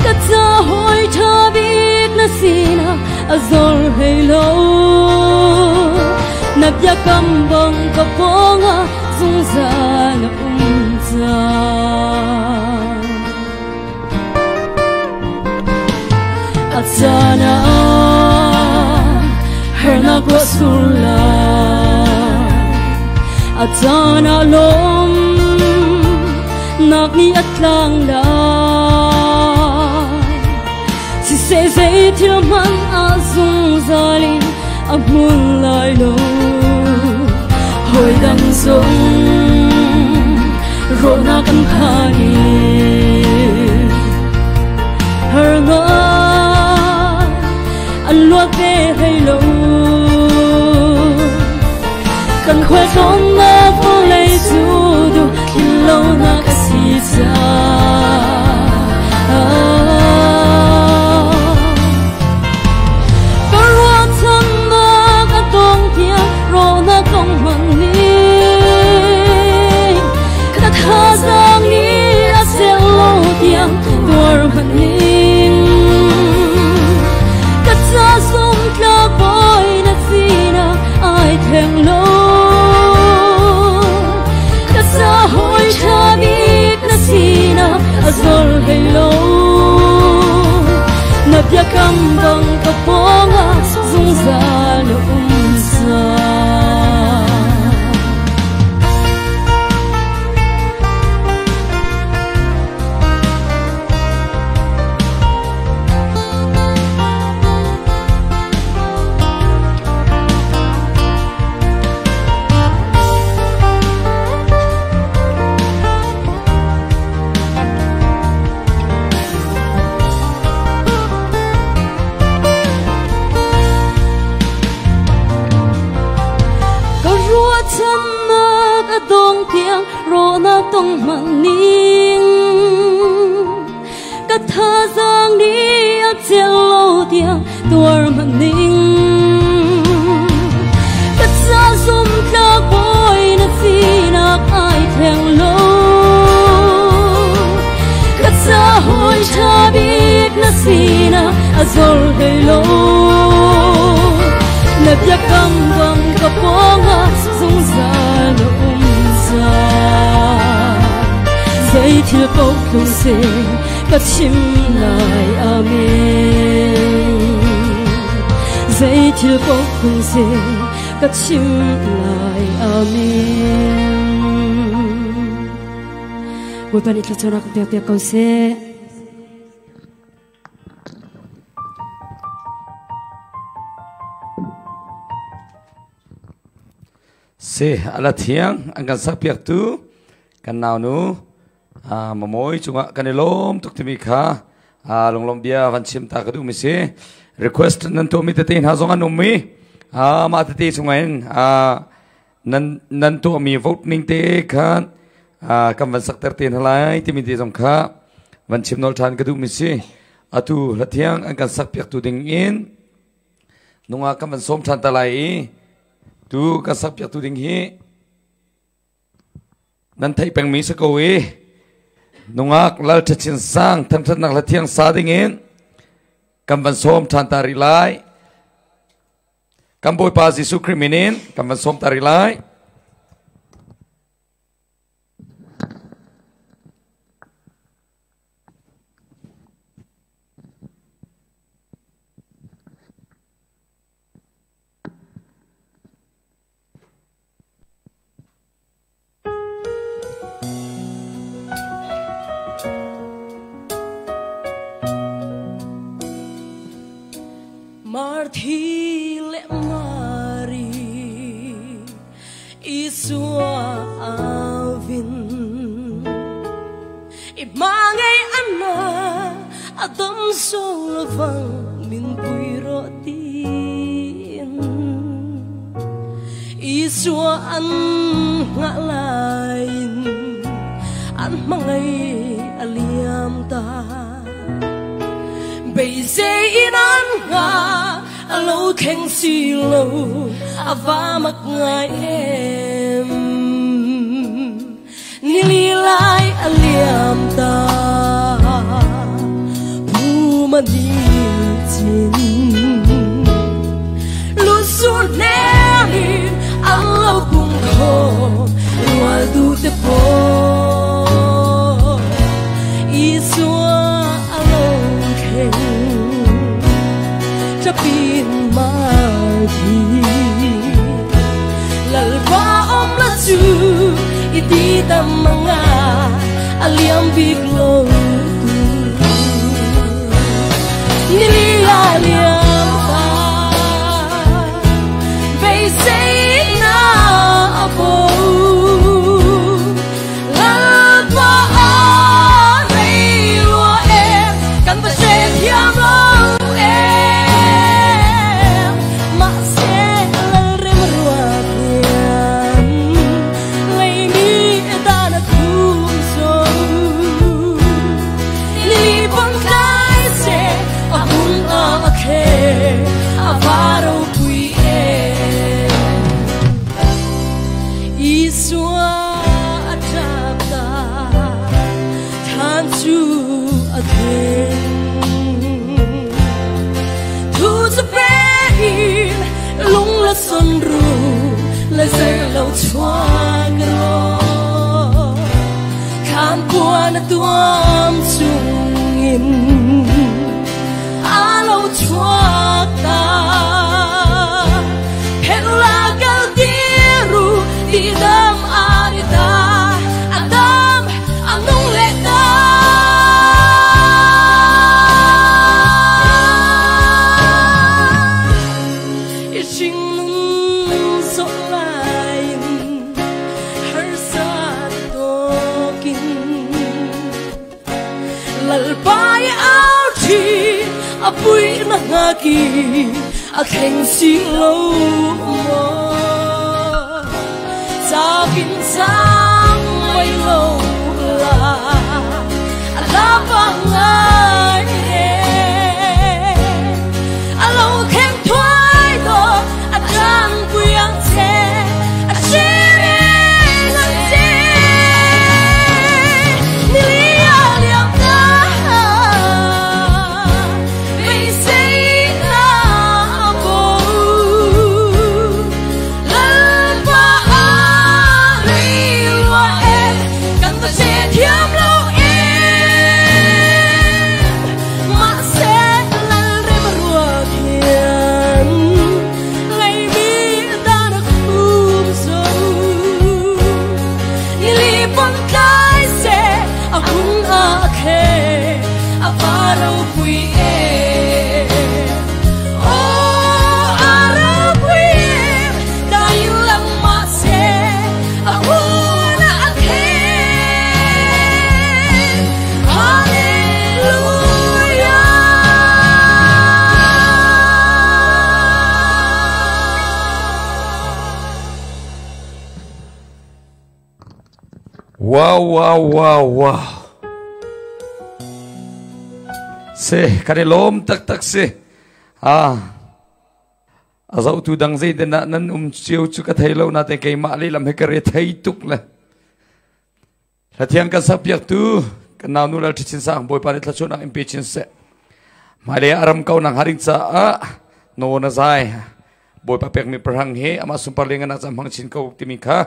cả cha hoi tha biết na sina azol hay lo na bia kam bang ka ponga zung za na za atsana herna grosula atana lom nak ni atlang la si se se til man azung zalin amun lai lo hoi dang song ro na kan khani her na an lo ve hay lo kan khoe không na vô lấy du du in lâu na cái gì ra cái ruột chân na cái tông tiếng rồi na công bằng đi cái thà giang đi đã sẽ lâu tiếng tuổi bằng đi cái cha sum la boy na gì na ai thèm lâu hoi tha biết na sina azol hello na bia kam bang ka ponga zung za lo sa mà nín cất tha giang đi ấp trên lâu tiếng tuổi mà nín cất ra zoom cả bôi na phi na ai thèm lâu cất ra hồi cha biết na phi na azol gây lâu nếp giặc cam vang cả bóng dung ra lộng ra dây thiêu bốc lung xê cất chim lại amen dây thiêu bốc lung xê cất chim lại amen buổi ban ít cho nó cũng tiệc câu xe se ala thiang angkan sapiak tu kan naw nu mamoi chunga kanelom tuktimi kha longlom bia vanchim ta kadu mi se request nan to mi te tin ha zonga nummi ma te ti chungain nan to mi vote ning te khan kam van sak ter tin halai ti mi ti jong kha vanchim nol than kadu mi se atu la thiang angkan sapiak tu ding in nunga kam van som than ta lai tu ka sap ya tu ding hi nan thai peng mi sa ko e nungak lal chachin sang tham that nak la thiang sa ding in kam ban som than ta ri lai kam boy pa Jesu kriminin kam ban som ta ri lai Marthi le mari isua avin imangai anna adam solvang min puiro tin isua an ngalain an mangai aliam ta bây giờ inan nga alo keng si lo ava mak ngai em nili lai aliam ta pu mani chin lu su neri alo kung kho lua du te po isua Chapin marthi lalwa om la chu iti tamanga aliam biglo nili aliam ta bay say na abo lalwa om lay lo em kan ba se thiam lo xuân ru là rơi lâu choang ro khám qua na tuam chung in a lâu choang ta hẹn là gal tiru đi đam arita adam anung leta lalpai ao chi apui na ngaki a kheng si lo mo sa bin sang mai lo Wow. Se kanilom tak se. Azau tu dang zai dena nan chiu chu ka thailo na te kai ma le lam he kare thai tuk la. Lathiang ka sapyak tu kanau nu la thichin sang boy pare thla chona mp chin se. Male aram kau nang haring cha no na zai. Boy pa pek mi perhang he ama sumpar lengan na jam hang chin kau timi kha.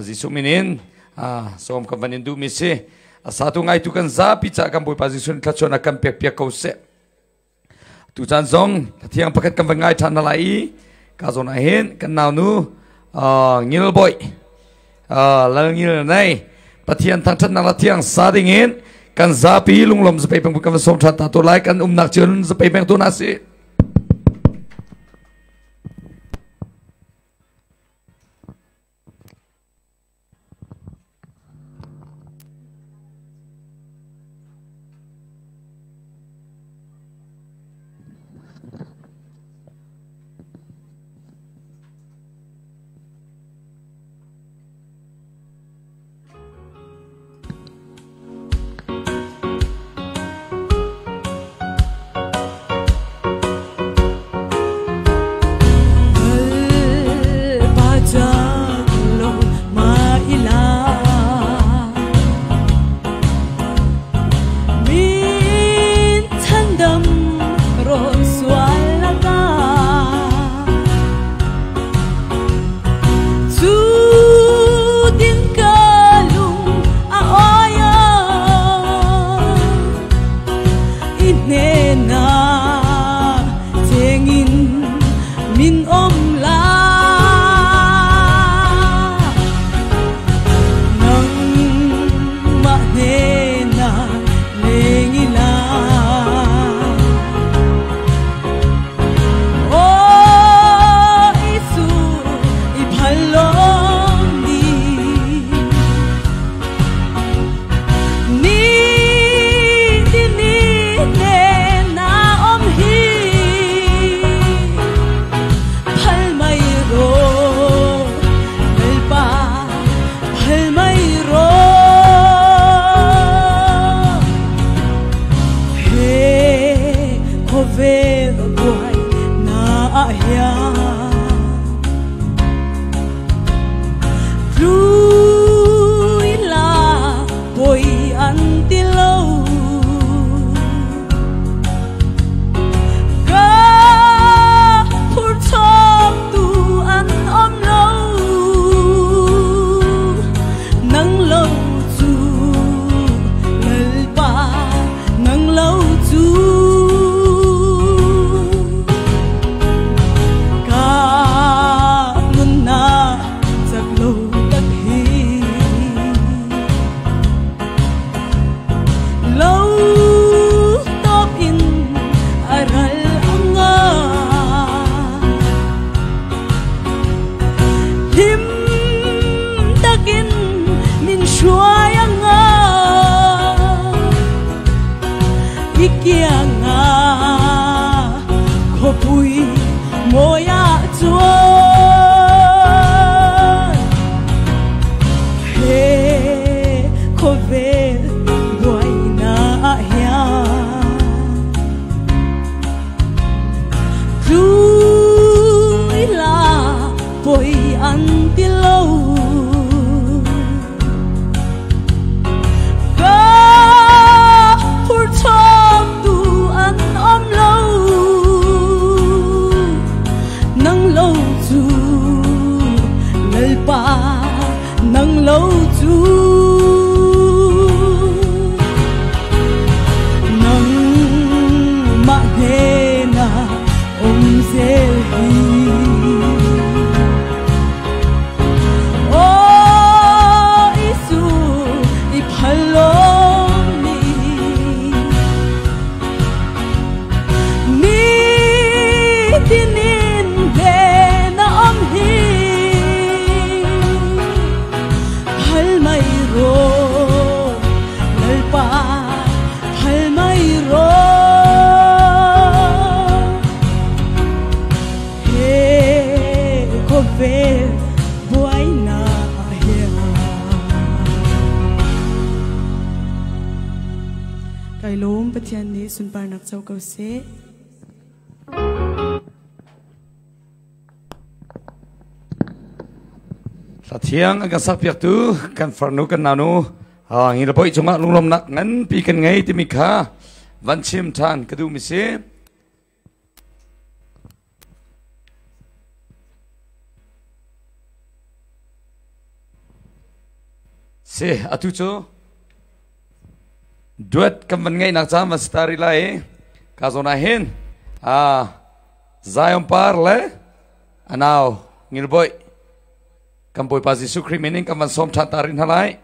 Jisu minin som ka vanin du mi se. Satu ngai tu kan za picha kan boy pa jisu thla chona kan pek pek kau se. Tu chan zong thiang paket kan ngai than na lai ka zon a hen kan naw nu ngil boy la ngil nai pathian thang than na thiang sa ding hen kan za pi lunglom zpai pang kan som than ta to lai kan nak chun zpai pang tu na se Hãy subscribe tinin le na om hi hal mai ro lalpa hal mai ro he ko ve buai na he kai lom pathian ni sun par nak chau ko se thiang ang sak piak tu kan farnu kan nanu ngi la poi chunga lunglom nak ngan pi kan ngai ti mi kha van chim than kadu mi se atu cho duet kam van ngai nak cham stari lai ka zona hen Zion par le anau ngil boy Kampoi pasi sukri mening kaman som tarin halai.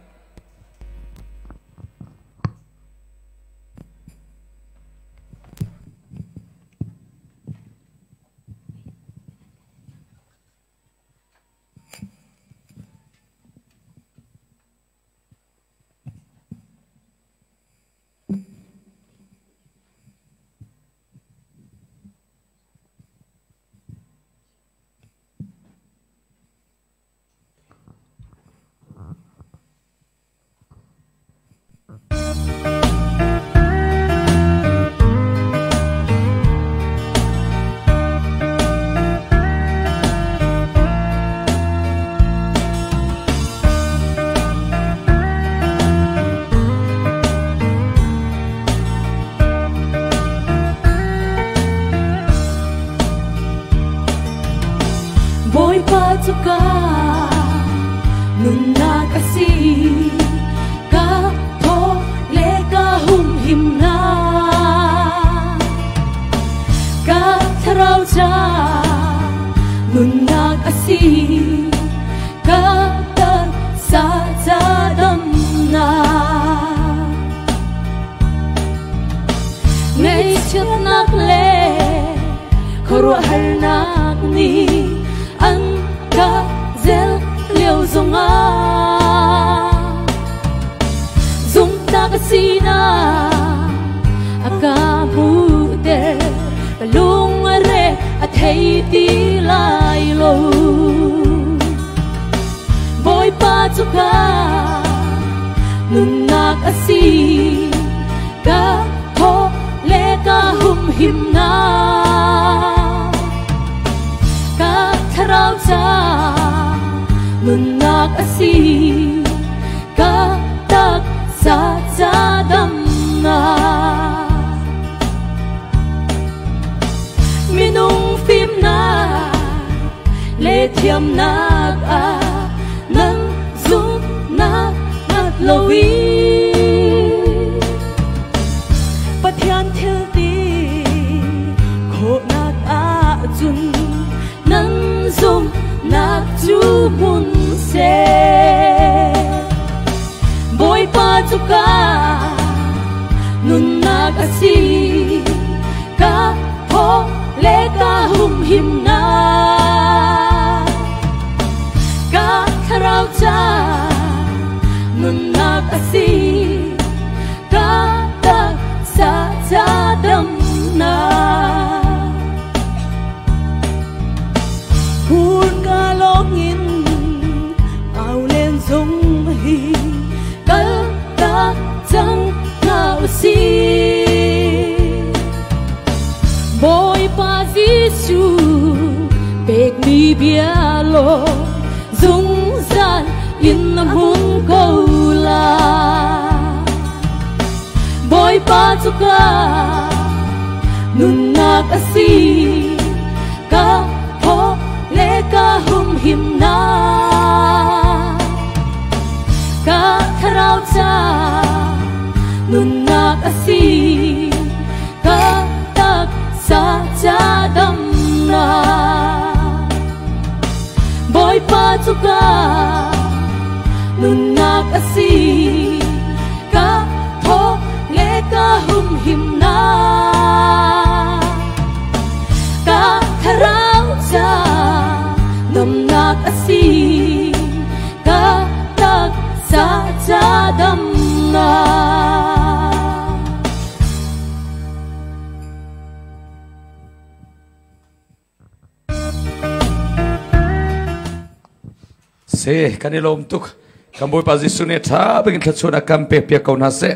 Suka nunna kasi ka ho le ka hum him na ka tharau cha nunna kasi ka tar sa cha dam na ngay trước nak le khoro hal nak ni an ka zel liêu zonga zum ta kasina aka bude balung are athei ti lai lo boy pa chuka nunna kasi ka ho le ka hum him na ka tharau cha Nunak asi ka tak sa cha dam na minung phim na le thiam nak a nang zum na ngat lowi pathian thil ti kho nak a chun nang zum nak chu mun se boy pa chuka nun nak asi ka ho le ka hum him na ka tharau cha nun nak asi ka tak sa cha dam na hun ka longin ao lên dung hi kal ta chang ngao si boy pa jisu bek mi bia lo dung san in hun ko la boy pa chuka nun nak asi ka ho le ka hum him na ka tharau cha nun nak asi ka tak sa cha dam na boy pa chuka nun nak asi ka ho le ka hum him na ka si ka tak sa cha dam na se kanilom tuk kamboi pazisu ne tha begin thachona kampe pia kauna se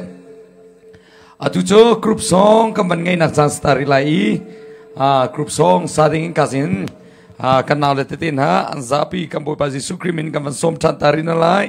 atu cho group song kamban ngai nak chance tari lai group song sading kasin kanal le tin ha anzapi kamboi pazisu krimin kamban som than tari na lai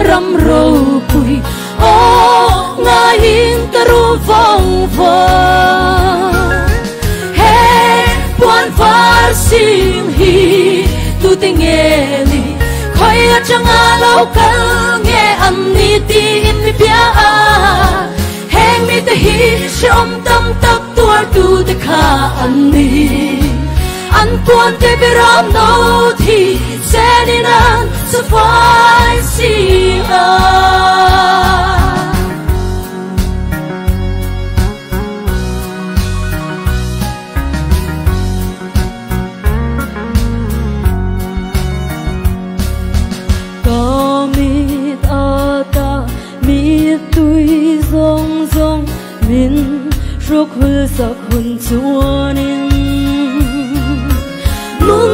ram ro pui o nga hin karu vong vo he puan far sim hi tu tingeli khoi changa lo kal nge am ni ti in mi pia heng mi te hi shom tam tak tuar tu te kha an ni an puan te beram no thi seninan so fai si min ruk hul sak hun chuanin nun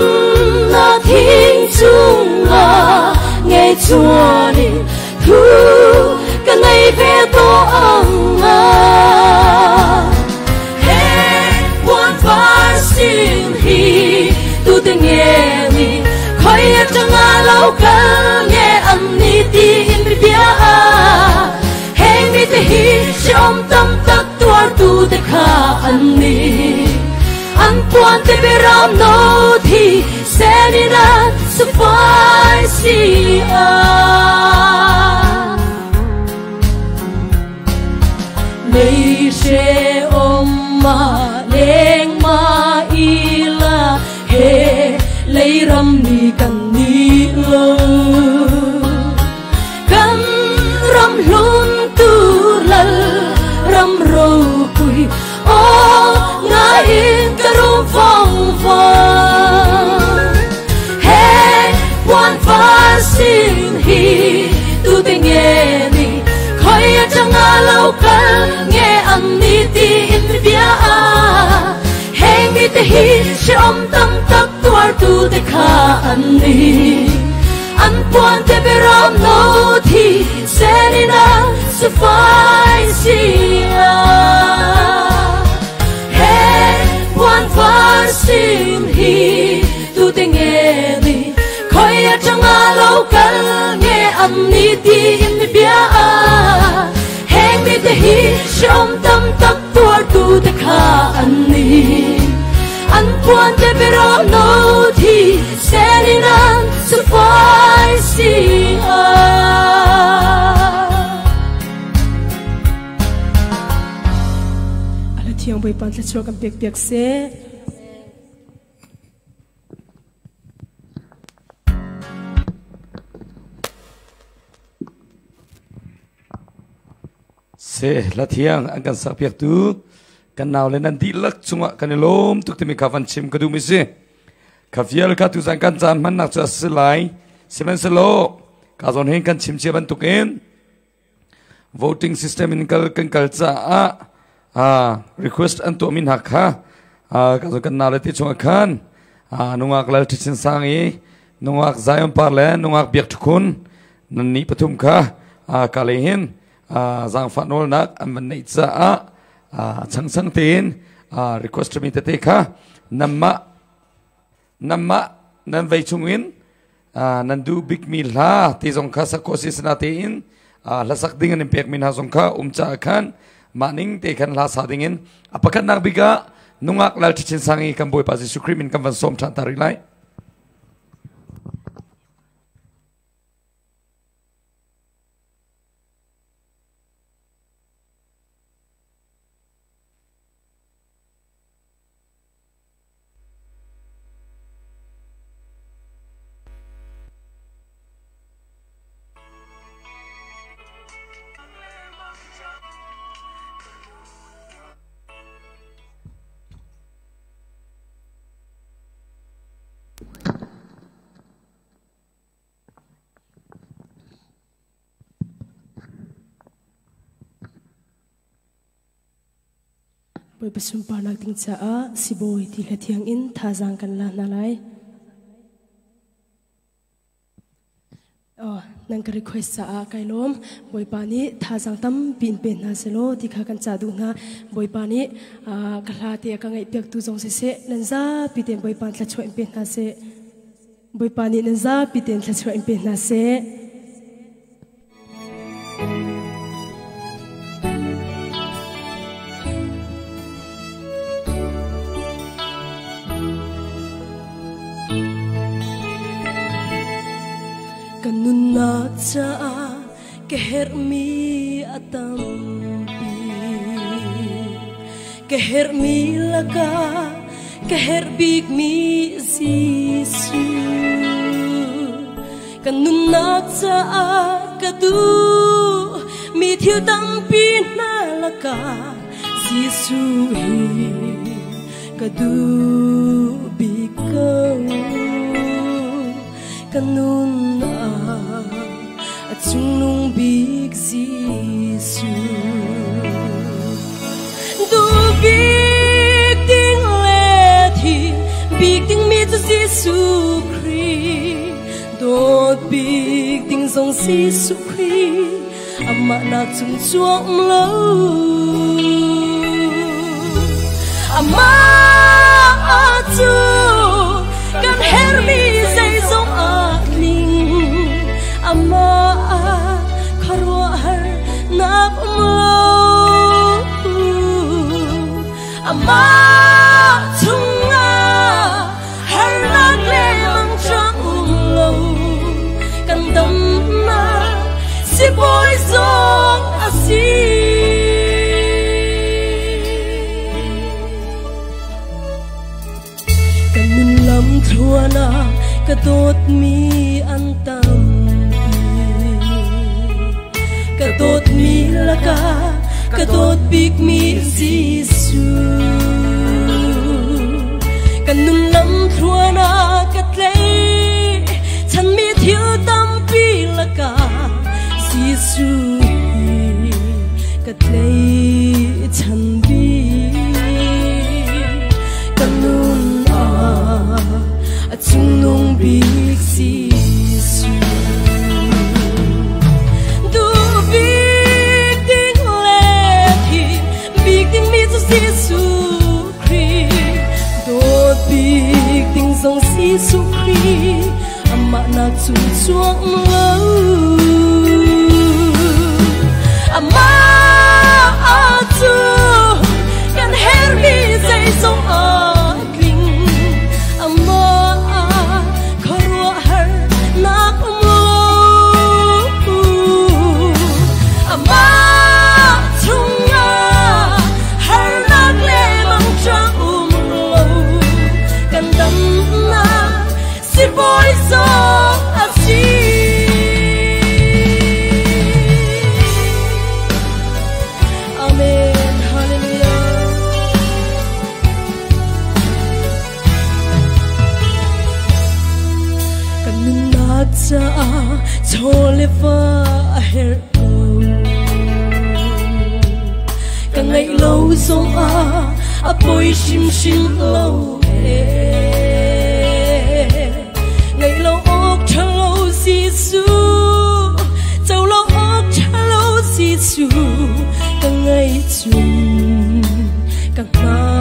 na thing chunga nge chuanin thu ka nei ve to anga he one far sin hi tu te nge ni khoi changa lo ka nge am ni ti in bia heng mi te hi shom tam tak tuar tu te kha an ni an puan te beram no thi senina so fai si lei she ma leng ma ila he lei ram ni kan ni lo kan ram lun tu lal ram ro pui o nga in karu vong vo he one far sin hi tu te nge ni khoi changa lo kal nge am ni ti in bia heng mi te hi shom tam tak tuar tu te kha an ni an puan te beram no thi senina so fai si hey one far sin hi tu te nge ni khoi changa lo kal nge am ni ti in bia heng mi te hi shom tam tak tuar tu te kha an ni an puan te beram no thi senina so fai si thiang boi pan tla chok am pek pek se la thiang ang kan sak pek tu kan naw le nan di lak chunga kan lom tuk te mi ka van chim ka du mi se ka fial ka tu sang kan chan man nak cha silai semen selo ka zon hen kan chim che ban tuk en voting system in kal cha request an to min hakha ka zo kan nale ti chunga khan nungak lal ti chin sangi nungak zayam parle nungak biak thukun nan ni pathum kha ka le hin zang fanol nak amman nei cha chang chang tin request mi te kha namma nan vai chungin nan du big meal la ti zong kha sa kosis na te in la sak ding an pek min ha zong kha cha khan maning te khan la sa dingin apakan nak biga nungak lal chin sangi kam boy pa Jesu Christ min kam van som chan tari lai boi pasum pa nak ting cha a siboi ti la thiang in tha jang kan la na lai nang ka request sa a kai lom boi pa ni tha jang tam pin pen na se lo ti kha kan cha du na boi pa ni ka hla te ka ngai pek tu jong se nan za pi ten boi pa tla choi pen na se boi pa ni nan za pi ten tla choi pen na se naksa kehermi atampi kehermi laka keherbig mi sisu kanun naksa kadu mi thiu tampi na laka sisu kadu bikau kanun at sunung big sisu du big ding lethi big ding mi tu sisu kri dot big ding song sisu kri amma na chung chuang lo amma atu kan hermi zai zong akling amma kharwa har nak umlo amma chunga har nak le mang chang umlo kan dam na si boy zong asi Thuana kadot mi antampi kadot mi laka kadot big mi sisu kanun lam thuana katlei chan mi thiu tampi laka sisu katlei chan bi kanun sunung big sisu du big ding lethi big ding mi tu sisu kri dot big ding song sisu kri amma na chung chuang lo amma atu kan hermi zai song chole fa her ko ka ngai lo song a poi shim shim lo ngai lo ok chalo si su chau lo ok chalo si su ka ngai chum ka ma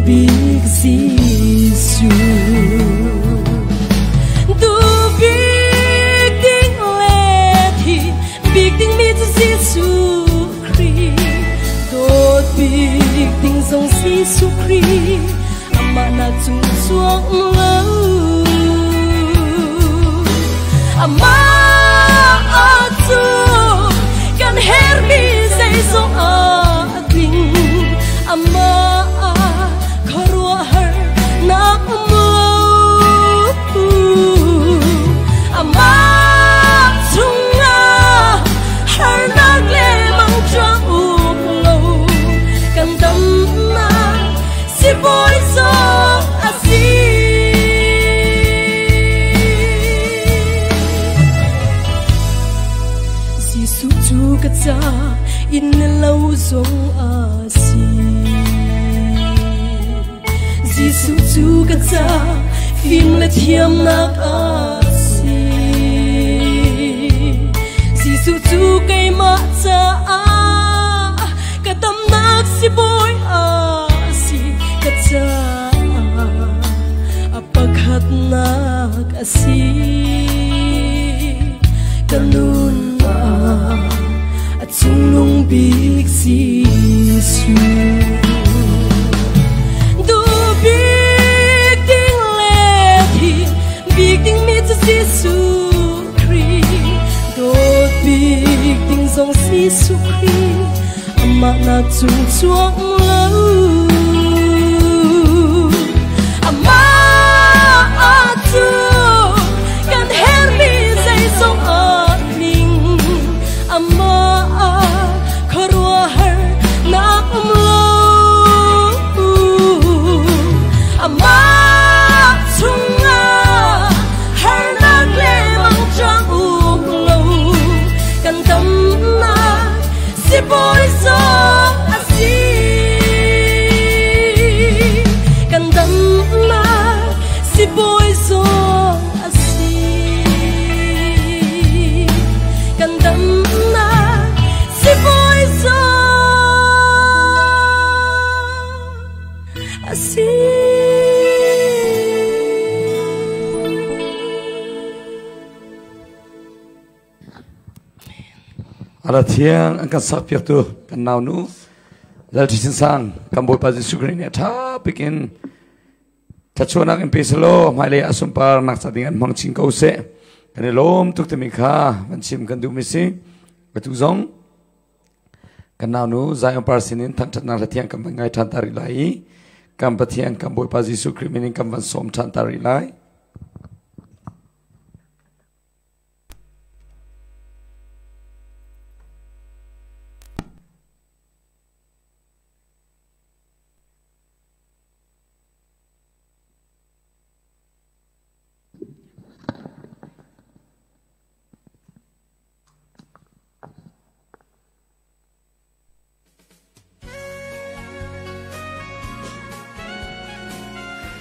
big sisu du big ding lethi big ding mi tu sisu kri dot big ding song sisu kri amma na chung chuang lo amma atu kan hermi zai song akling amma amma chunga har nak le mang chang umlo kan dam na si boy so asi si su chu ka cha in lo zong asi si su chu ka cha phim la thiam nak asi si su chu kai ma cha ka tam nak si boy asi ka cha apakhat nak asi kanun at sunung big sisu chung chuông lâu ama tu kan her mi dây sông ở mình ama khorwa her na lâu ama chunga her na le mang trang lâu kan tâm na si boy so si boy so asi kandam na si boy so asi ada thiang angkan sak piak tu kan nau nu dal thisin sang kamboi pa Jesu Christ ne tha bikin tachuanak in pesalo maile asumpar nak sadingan mangching ko se kane lom tuk temi kha manchim kan du misi batu zong kan nau nu zayong par sinin thang that na thiang kam ngai than tari lai kam pathiang kam boi pa Jesu Christ meaning kam van som than tari lai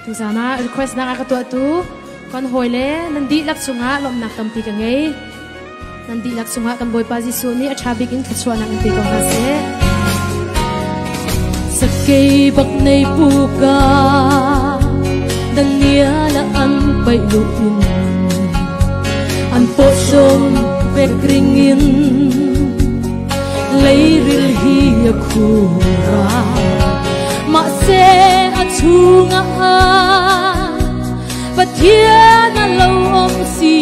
tu sana request na ka tu kon hoile nandi lak sunga lom nak tampi ka ngei nandi lak sunga kan boi pa Jesu ni acha bikin khachwa na ngi ko ha se sakei bak nei pu ka dania la an pai lu in an po som ve kringin leiril hi khura ma se achunga pathian lo om si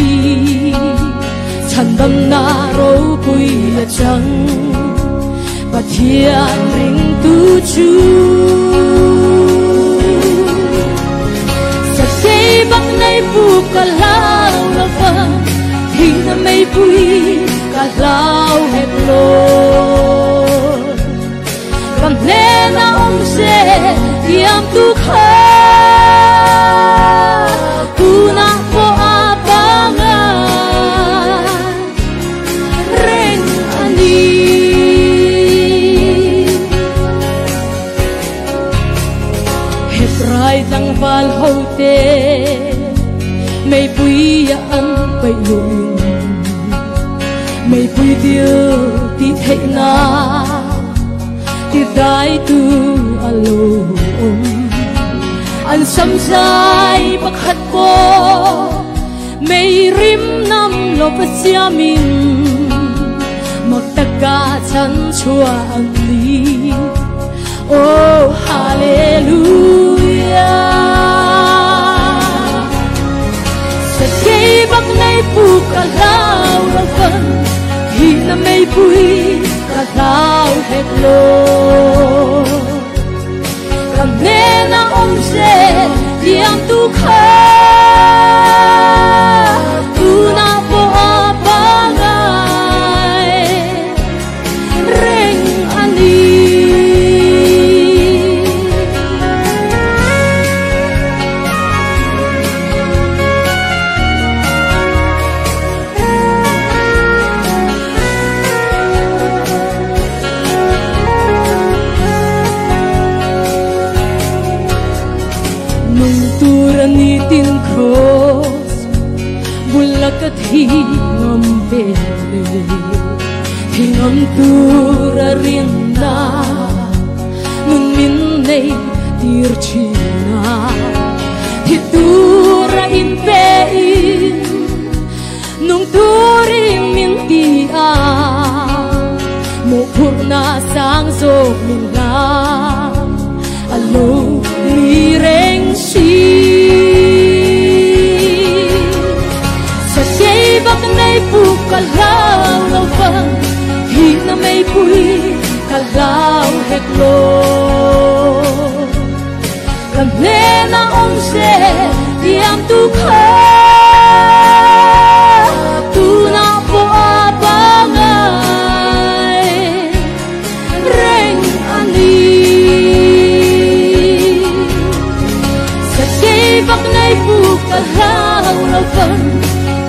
chandam na ro pui la chang pathian ring tu chu sa se bang nei pu ka lao la fa thing na mei pui ka lao het lo kam le na om se tiam tu kha tu na po apanga ren ani hebrai tang val hote mei pui ya an pai luin mei pui dia ti thei na ti dai tu alo an sam sai pakhat ko mei rim nam lo pasya min magtaka chan chua an li oh hallelujah sa kei bak nei pu ka lao la van hi na mei pui ka lao het lo na om se tiang tu kha tu na po apangai reng ani ni tin cross bulakat hingam pele hingam tura rinda nun min nei tir china hitura in pein nung turi min ti a mo purna sang so min la alo ni reng si bak nei pu ka lao lo fa hi na mei pui ka lao hek lo cầm lên na ông sẽ diam tu kha tu na po abangai reng ani sakay bak ngay pu ka lao lo phân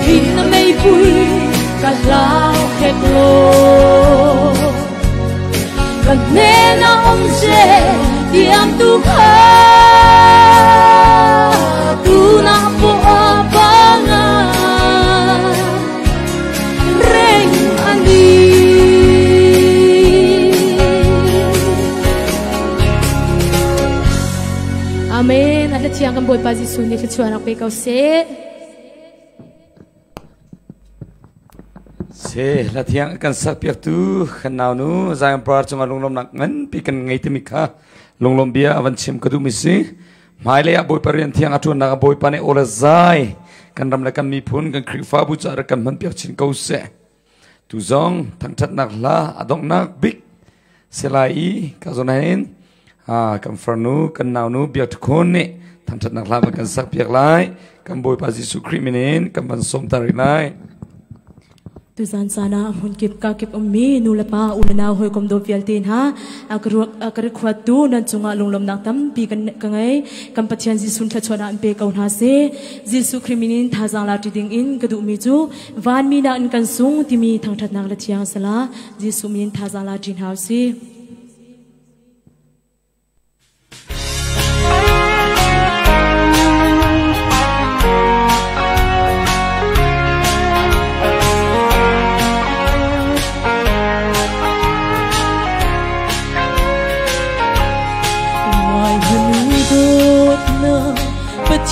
khi na may vui ka lao hek lo cầm lên na ông sẽ diam tu kha tu na po abangai reng ani amen at tiang kan boy pa Jisu ni chuan ak pe kau se la thiang kan sak piak tu khanau nu zang par chunga lunglom nak ngan pi kan ngai te mikha lunglom bia avan chim kadu mi si mai le boy parian thiang atun na boy pane ola zai kan ram la kan mi phun kan khri fa bu cha kan man piak chin kau se tu zong thang chat nak la adong nak big selai ka zonain kan farnu kan nau nu biak khon ne thang chat nak la kan sak piak lai kan boy pa Jisu kriminin kan ban som tari lai tu zan sana hun kip ka kip mi nu la pa ulana hoi kom do vialtin ha akar khwat tu nan chunga lunglom nak tam pi kan kangai kam pathian Jisu thla chona an pe kaun ha se Jisu kriminin thajang la ti ding in kadu mi chu van mi na an kan sung ti mi thang that nak la thiang sala Jisu min thajang la tin ha si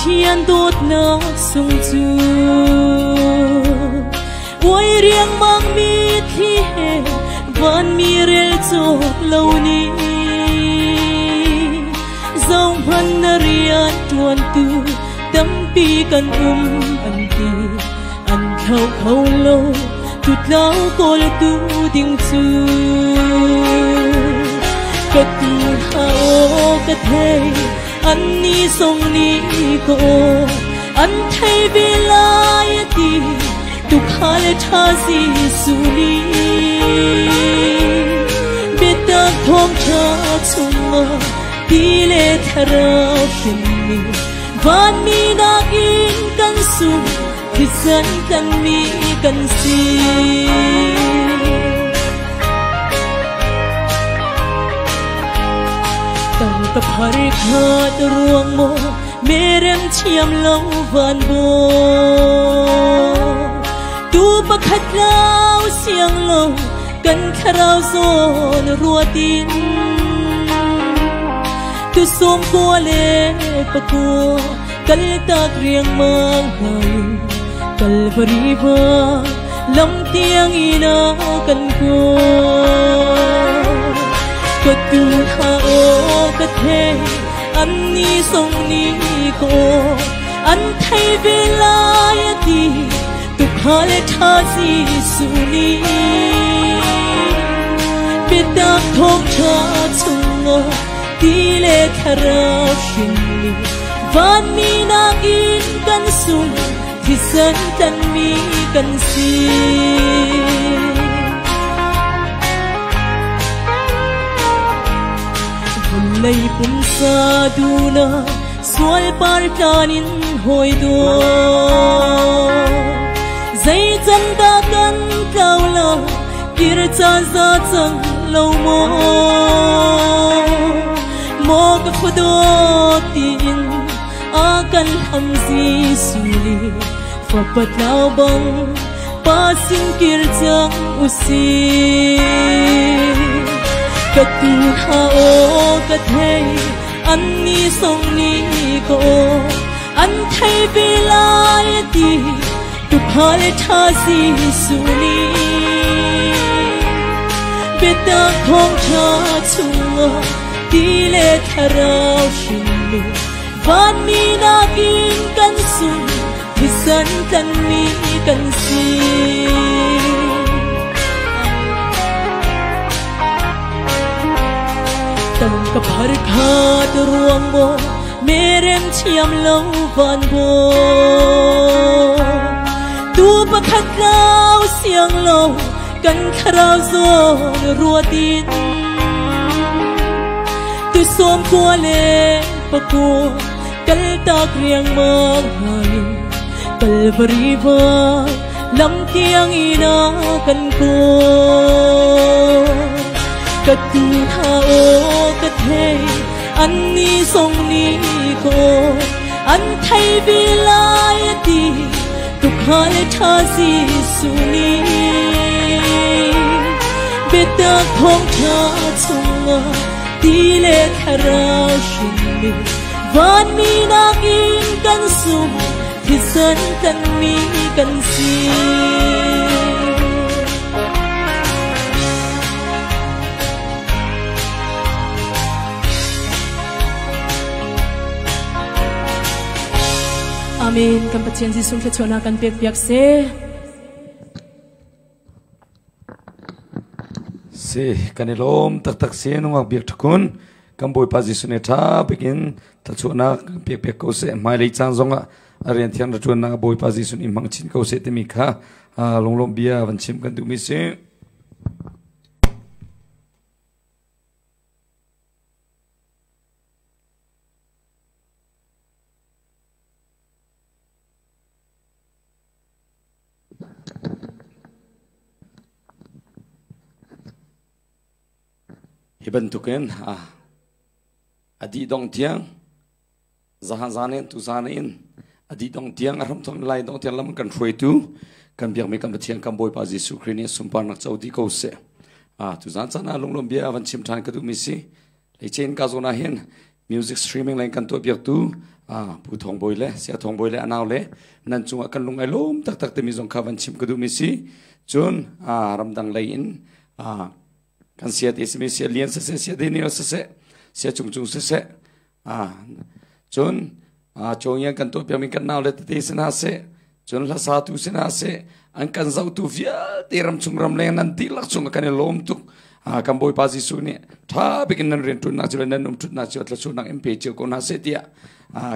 thiên đốt na sung chu oi riang mang mi thi he van mi rel cho lâu ni dòng han na rian tuan tu tâm pi kan an ti an khâu lo tut lao kol tu ding chu kat tu ha o kat hey anh ni song ni ko anh thấy vì lai ti tu khal tha si su ni biết ta thong cha chung ma ti le thara shin ni van mi na in kan su ki san kan mi kan si tập hari khat ruang mo merem chiam lâu van bo tu pakhat lao siang lo kan kharau zon ruatin tu som ko le pako kal tak riang mang hai kal bari ba lam tiang ina kan ko tu ha o kat he an ni song ni ko an thai ve lai ti tu khale tha si su ni bita thong cha chung ti le khara shin ni van mi na in kan sun thi san tan mi kan si lay pun sa duna sual par kanin hoi do zai chan da kan kau la kir cha za chang lo mo ka khudo tin a kan ham zi suli fa pat lao bang pa sin kir chang usi kat tu ha o kat hey an ni song ni ko an thai ve lai ti tu khal tha si su ni beta khong cha chung ti le tharau shin lu van mi na in kan sun thi san kan mi kan si Kaparkat ruang mo merem chiam lâu van bo tu pakhat lao siang lâu kan kharao zo ruatin tu som kwa le pakko kal tak riang mang hai kal bari ba lam tiang ina kan ko katu tha o kathe an ni song ni ko an thai bi lai ti tu khale tha si su ni beta khong tha chunga ti le kharao shin ni van mi na in kan sum thi san kan mi kan si Amen. Kan patien si sum chona kan pek se kanilom tak se nung biak thakun kan boi pa jisu ne tha begin ta chona pek ko se mai le chang zonga arian thian ra chona boi pa jisu ni mangchin ko se te mi kha longlom bia van chim kan du mi se Hiban tuken adi dong tiang zahan zanen tu zanin adi dong tiang aram tong lai dong tiang lam kan throi tu kan biak me kan tiang kan boi pa Jesu Christ sumpan nak chaudi ko se tu zan chana longlom bia van chim than ka du mi si le chen ka zona hen music streaming line kan to biak tu pu thong boi le sia thong boi le anaw le nan chunga kan lungai lom tak tak te mi zong ka van chim ka du mi si chun ram dang lai in kan siat ismi sia lian se sia denio se sia chung se chun chong yang kan to pya min kan naw le te sena se chun la sa tu sena se an kan zau tu via te ram chung ram le nan ti lak chung kan lom tu kan boi pa Jesu ni tha bikin nan ren tu na chu nan num tu na chu tla chu nang mp chu ko na se tia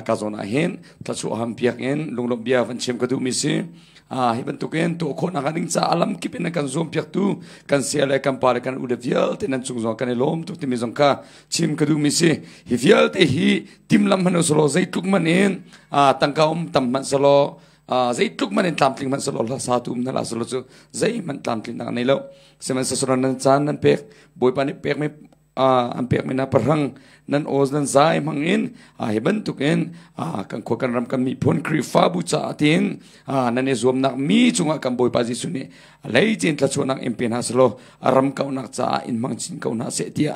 ka zona hen tla chu ham piak en lunglom bia van chem ka du mi si hiban tuken to khon akaning cha alam kipin kan zom piak tu kan sia kan par kan udevial te nan chung zong kan lom tu ti mi zong ka chim ka du mi si hi vial te hi timlam hanu solo zai tuk manin tangka tam man solo zai tuk manin tamtling man solo la sa tu na la solo chu zai man tamtling na nei lo seman sa solo nan chan nan pek boi pa ni pek me an pek me na parang nan oz nan zai mangin hiban tuken kan ko kan ram kan mi phon kri fa bu cha tin nan e zom nak mi chunga kan boi pa Jesu ni lei chin tla chu nak impen haslo aram ka nak cha in mang chin ka na se tia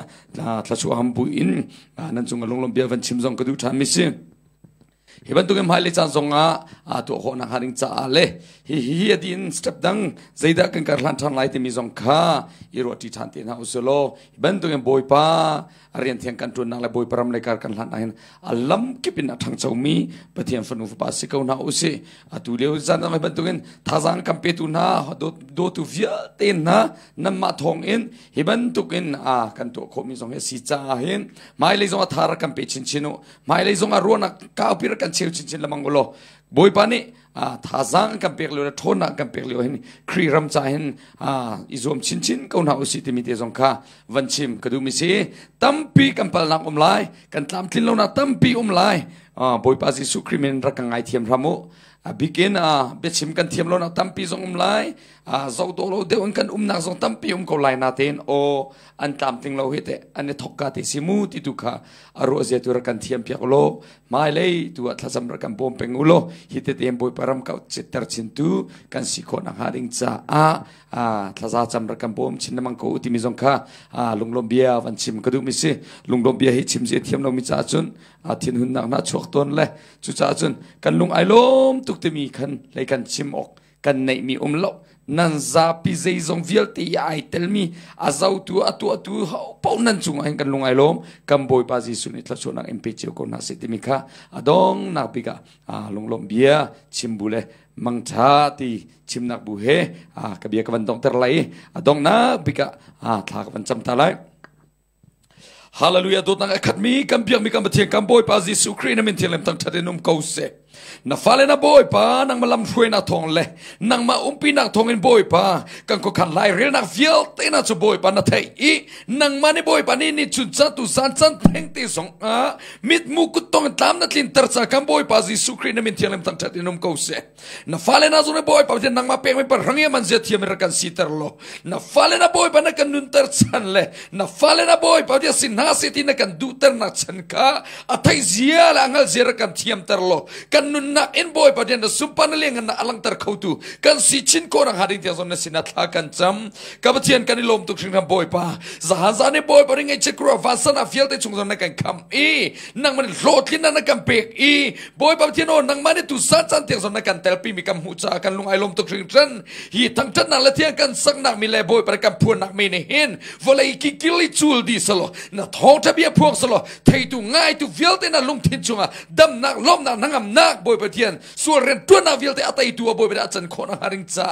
tla chu ham bu in nan chunga longlom bia van chim zong ka du tha mi si hiban tuken mai le chan zonga to ho na haring cha le hi adin step dang zaida kan kar lan than lai te mi zong kha iroti than te na usolo hiban tuken boi pa arian thiang kan tun nang la boi param le kar kan lan ahin alam kipin athang chawmi pathian fanu pa sikau na usi atu leu zan na ban tugen thazang kampe tu na do tu via te na namma thong in hiban tuken kan to khomi zong he si cha hin mai le zong athar kampe chin chinu mai le zong a rona ka pir kan cheu chin chin lamang ulo boi pa ni thazang kampe le thona kampe le hin khri ram cha hin izom chin chin ko na usi ti mi te zong kha van chim kadu mi si tampi kampal nak umlai kan tlam tin lo na tampi umlai boi pa Jesu Christ rakangai thiam ramu bikin bechim kan thiam lo na tampi zong umlai zau do lo de kan nak zong tampi ko lai na ten o an tam ting lo hite an thokka te simu ti tu kha aro je tu kan thiam piak lo mai lei tu athasam ra kan bom pengulo hite te boi param ka chitar chin tu kan sikho na haring cha thaza cham ra kan bom chin namang ko ti mi zong kha lunglom bia van chim kadu mi si lunglom bia hi chim je thiam lo mi cha chun thin hun nak na chok ton le chu cha chun kan lung ai lom tuk te mi khan lai kan chim ok kan nei mi lo nan za pi zai zong vial te ai tel mi azau tu atu pau nan chung ai kan lung ai lom kam boi pa Jesu ni tla chona mp che ko na se ti mi kha adong na pika lunglom bia chimbule mangtha ti chimnak bu he ka bia ka van dong ter lai adong na pika thla ka van cham ta lai Hallelujah dot nang akat mi kam piang mi kam bathiang kam boy pa Jesu Christ na min thiang lem tang thatenum ko se na fale na boy pa nang malam thwe na thong le nang ma umpi na thong in boy pa kan ko khan lai rel na fiel te na chu boy pa na thei I nang mani boy pa ni ni chun cha tu san chan theng te song a mit mu ku tong tam na tlin tar cha kam boy pa Jesu Christ na min thiang lem tang thatenum ko se na fale na zone boy pa nang ma peng mi par rangia man je thiam ra kan sitar lo na fale na boy pa na kan nun tar chan le na fale na boy pa dia sin Nasiti na kan duter na chan ka atay zia la angal zira kan tiam terlo kan nun na in boy pa dia na sumpa na liang na alang tar kautu kan si chin ko rang haring tiang zon na sinatla kan cham kabatian kan ilom tuk sing na boy pa zahazane boy pa ring ay chekro vasana fiel te chung zon na kan kam nang man lotlin na kan pek boy pa tian o nang man tu sa chan tiang zon na kan telpi mi kam hucha kan lung ay lom tuk sing chan hi tang chan na la tiang kan sang nak mi le boy pa kan puan nak mi ne hin volay kikili chul di salo na thong ta bia phuang salo thei tu ngai tu vialte na lung thin chunga dam nak lom na nangam nak boy pathian sur ren tu na vialte atai tu boy ba chan khona haring cha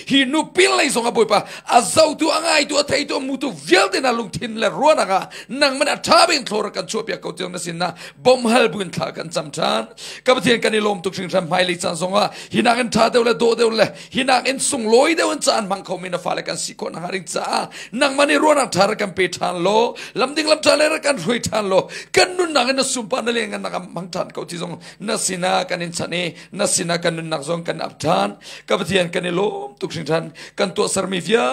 hi nu pin lai songa boy pa azau tu angai tu thei tu mu tu vialte na lung thin le ro na ga nang man atha ben thlor kan chopia ko tiang na sin na bom hal bun tha kan cham chan ka pathian kan lom tuk sing ram mai le chan songa hinang an tha deule do deule hinang en sung loi deun chan mang khom min fa le kan sikon haring cha nang mani ro na thar kan pe than lo lamding lam chalera kan roi than lo kan nun na na sumpa na lengan na mang than ko ti jong na sina kan in chane na sina kan nun nak jong kan ap than ka pathian kan lo tuk sing than kan to sar mi via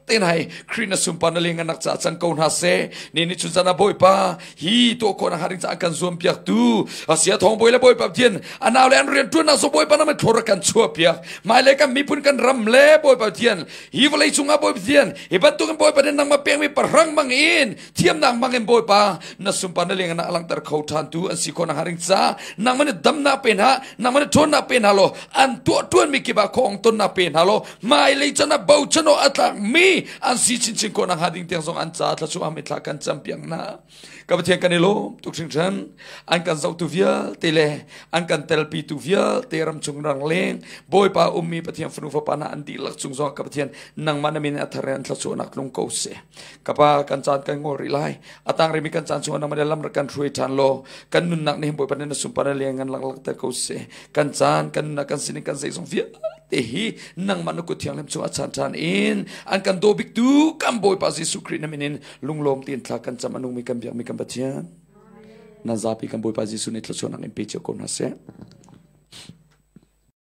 ten hai krina sumpa na lengan nak cha chang ko na se ni ni chu jana boy pa hi to ko na haring cha kan zum piak tu asia thong boy la boy pa tien anaw le an rian tu na so boy pa na me thor kan chu piak mai le kan mi pun kan ram le boy pa tien hi volai chunga boy tien e ban tu kan boy pa den nang ma peng mi parang mang in thiam nang mang boy pa na sumpa na lengan na alang tar khau than tu an si ko na haring cha nang man dam na pen ha nang man thon na pen ha lo an tu tuan mi ki ba khong ton na pen ha lo mai le chana bau chano atlak mi an si chin chin ko na haring tiang song an cha tla chu am tla kan champiang na ka bathian kan lo tuk sing chan an kan zau tu via tele an kan tel pi tu via te ram chung rang leng boy pa ummi pathian funu fa pana an di lak chung zong ka bathian nang man min atharan tla chu nak long ko se ka pa kan chan kan ngori lai atang remi kan chan chu na madalam kan thrui than lo kan nun nak ne boy pa na sumpa na lengan lak lak ta ko se kan chan kan na kan sin kan sei song via te hi nang manu ko thiang lem chu achan than in an kan do big tu kam boy pa Jesu Christ na minin lunglom tin thla kan chamanung mi kan biak mi kan bathian na zapi kan boy pa Jesu ne thla chu nang in pe che ko na se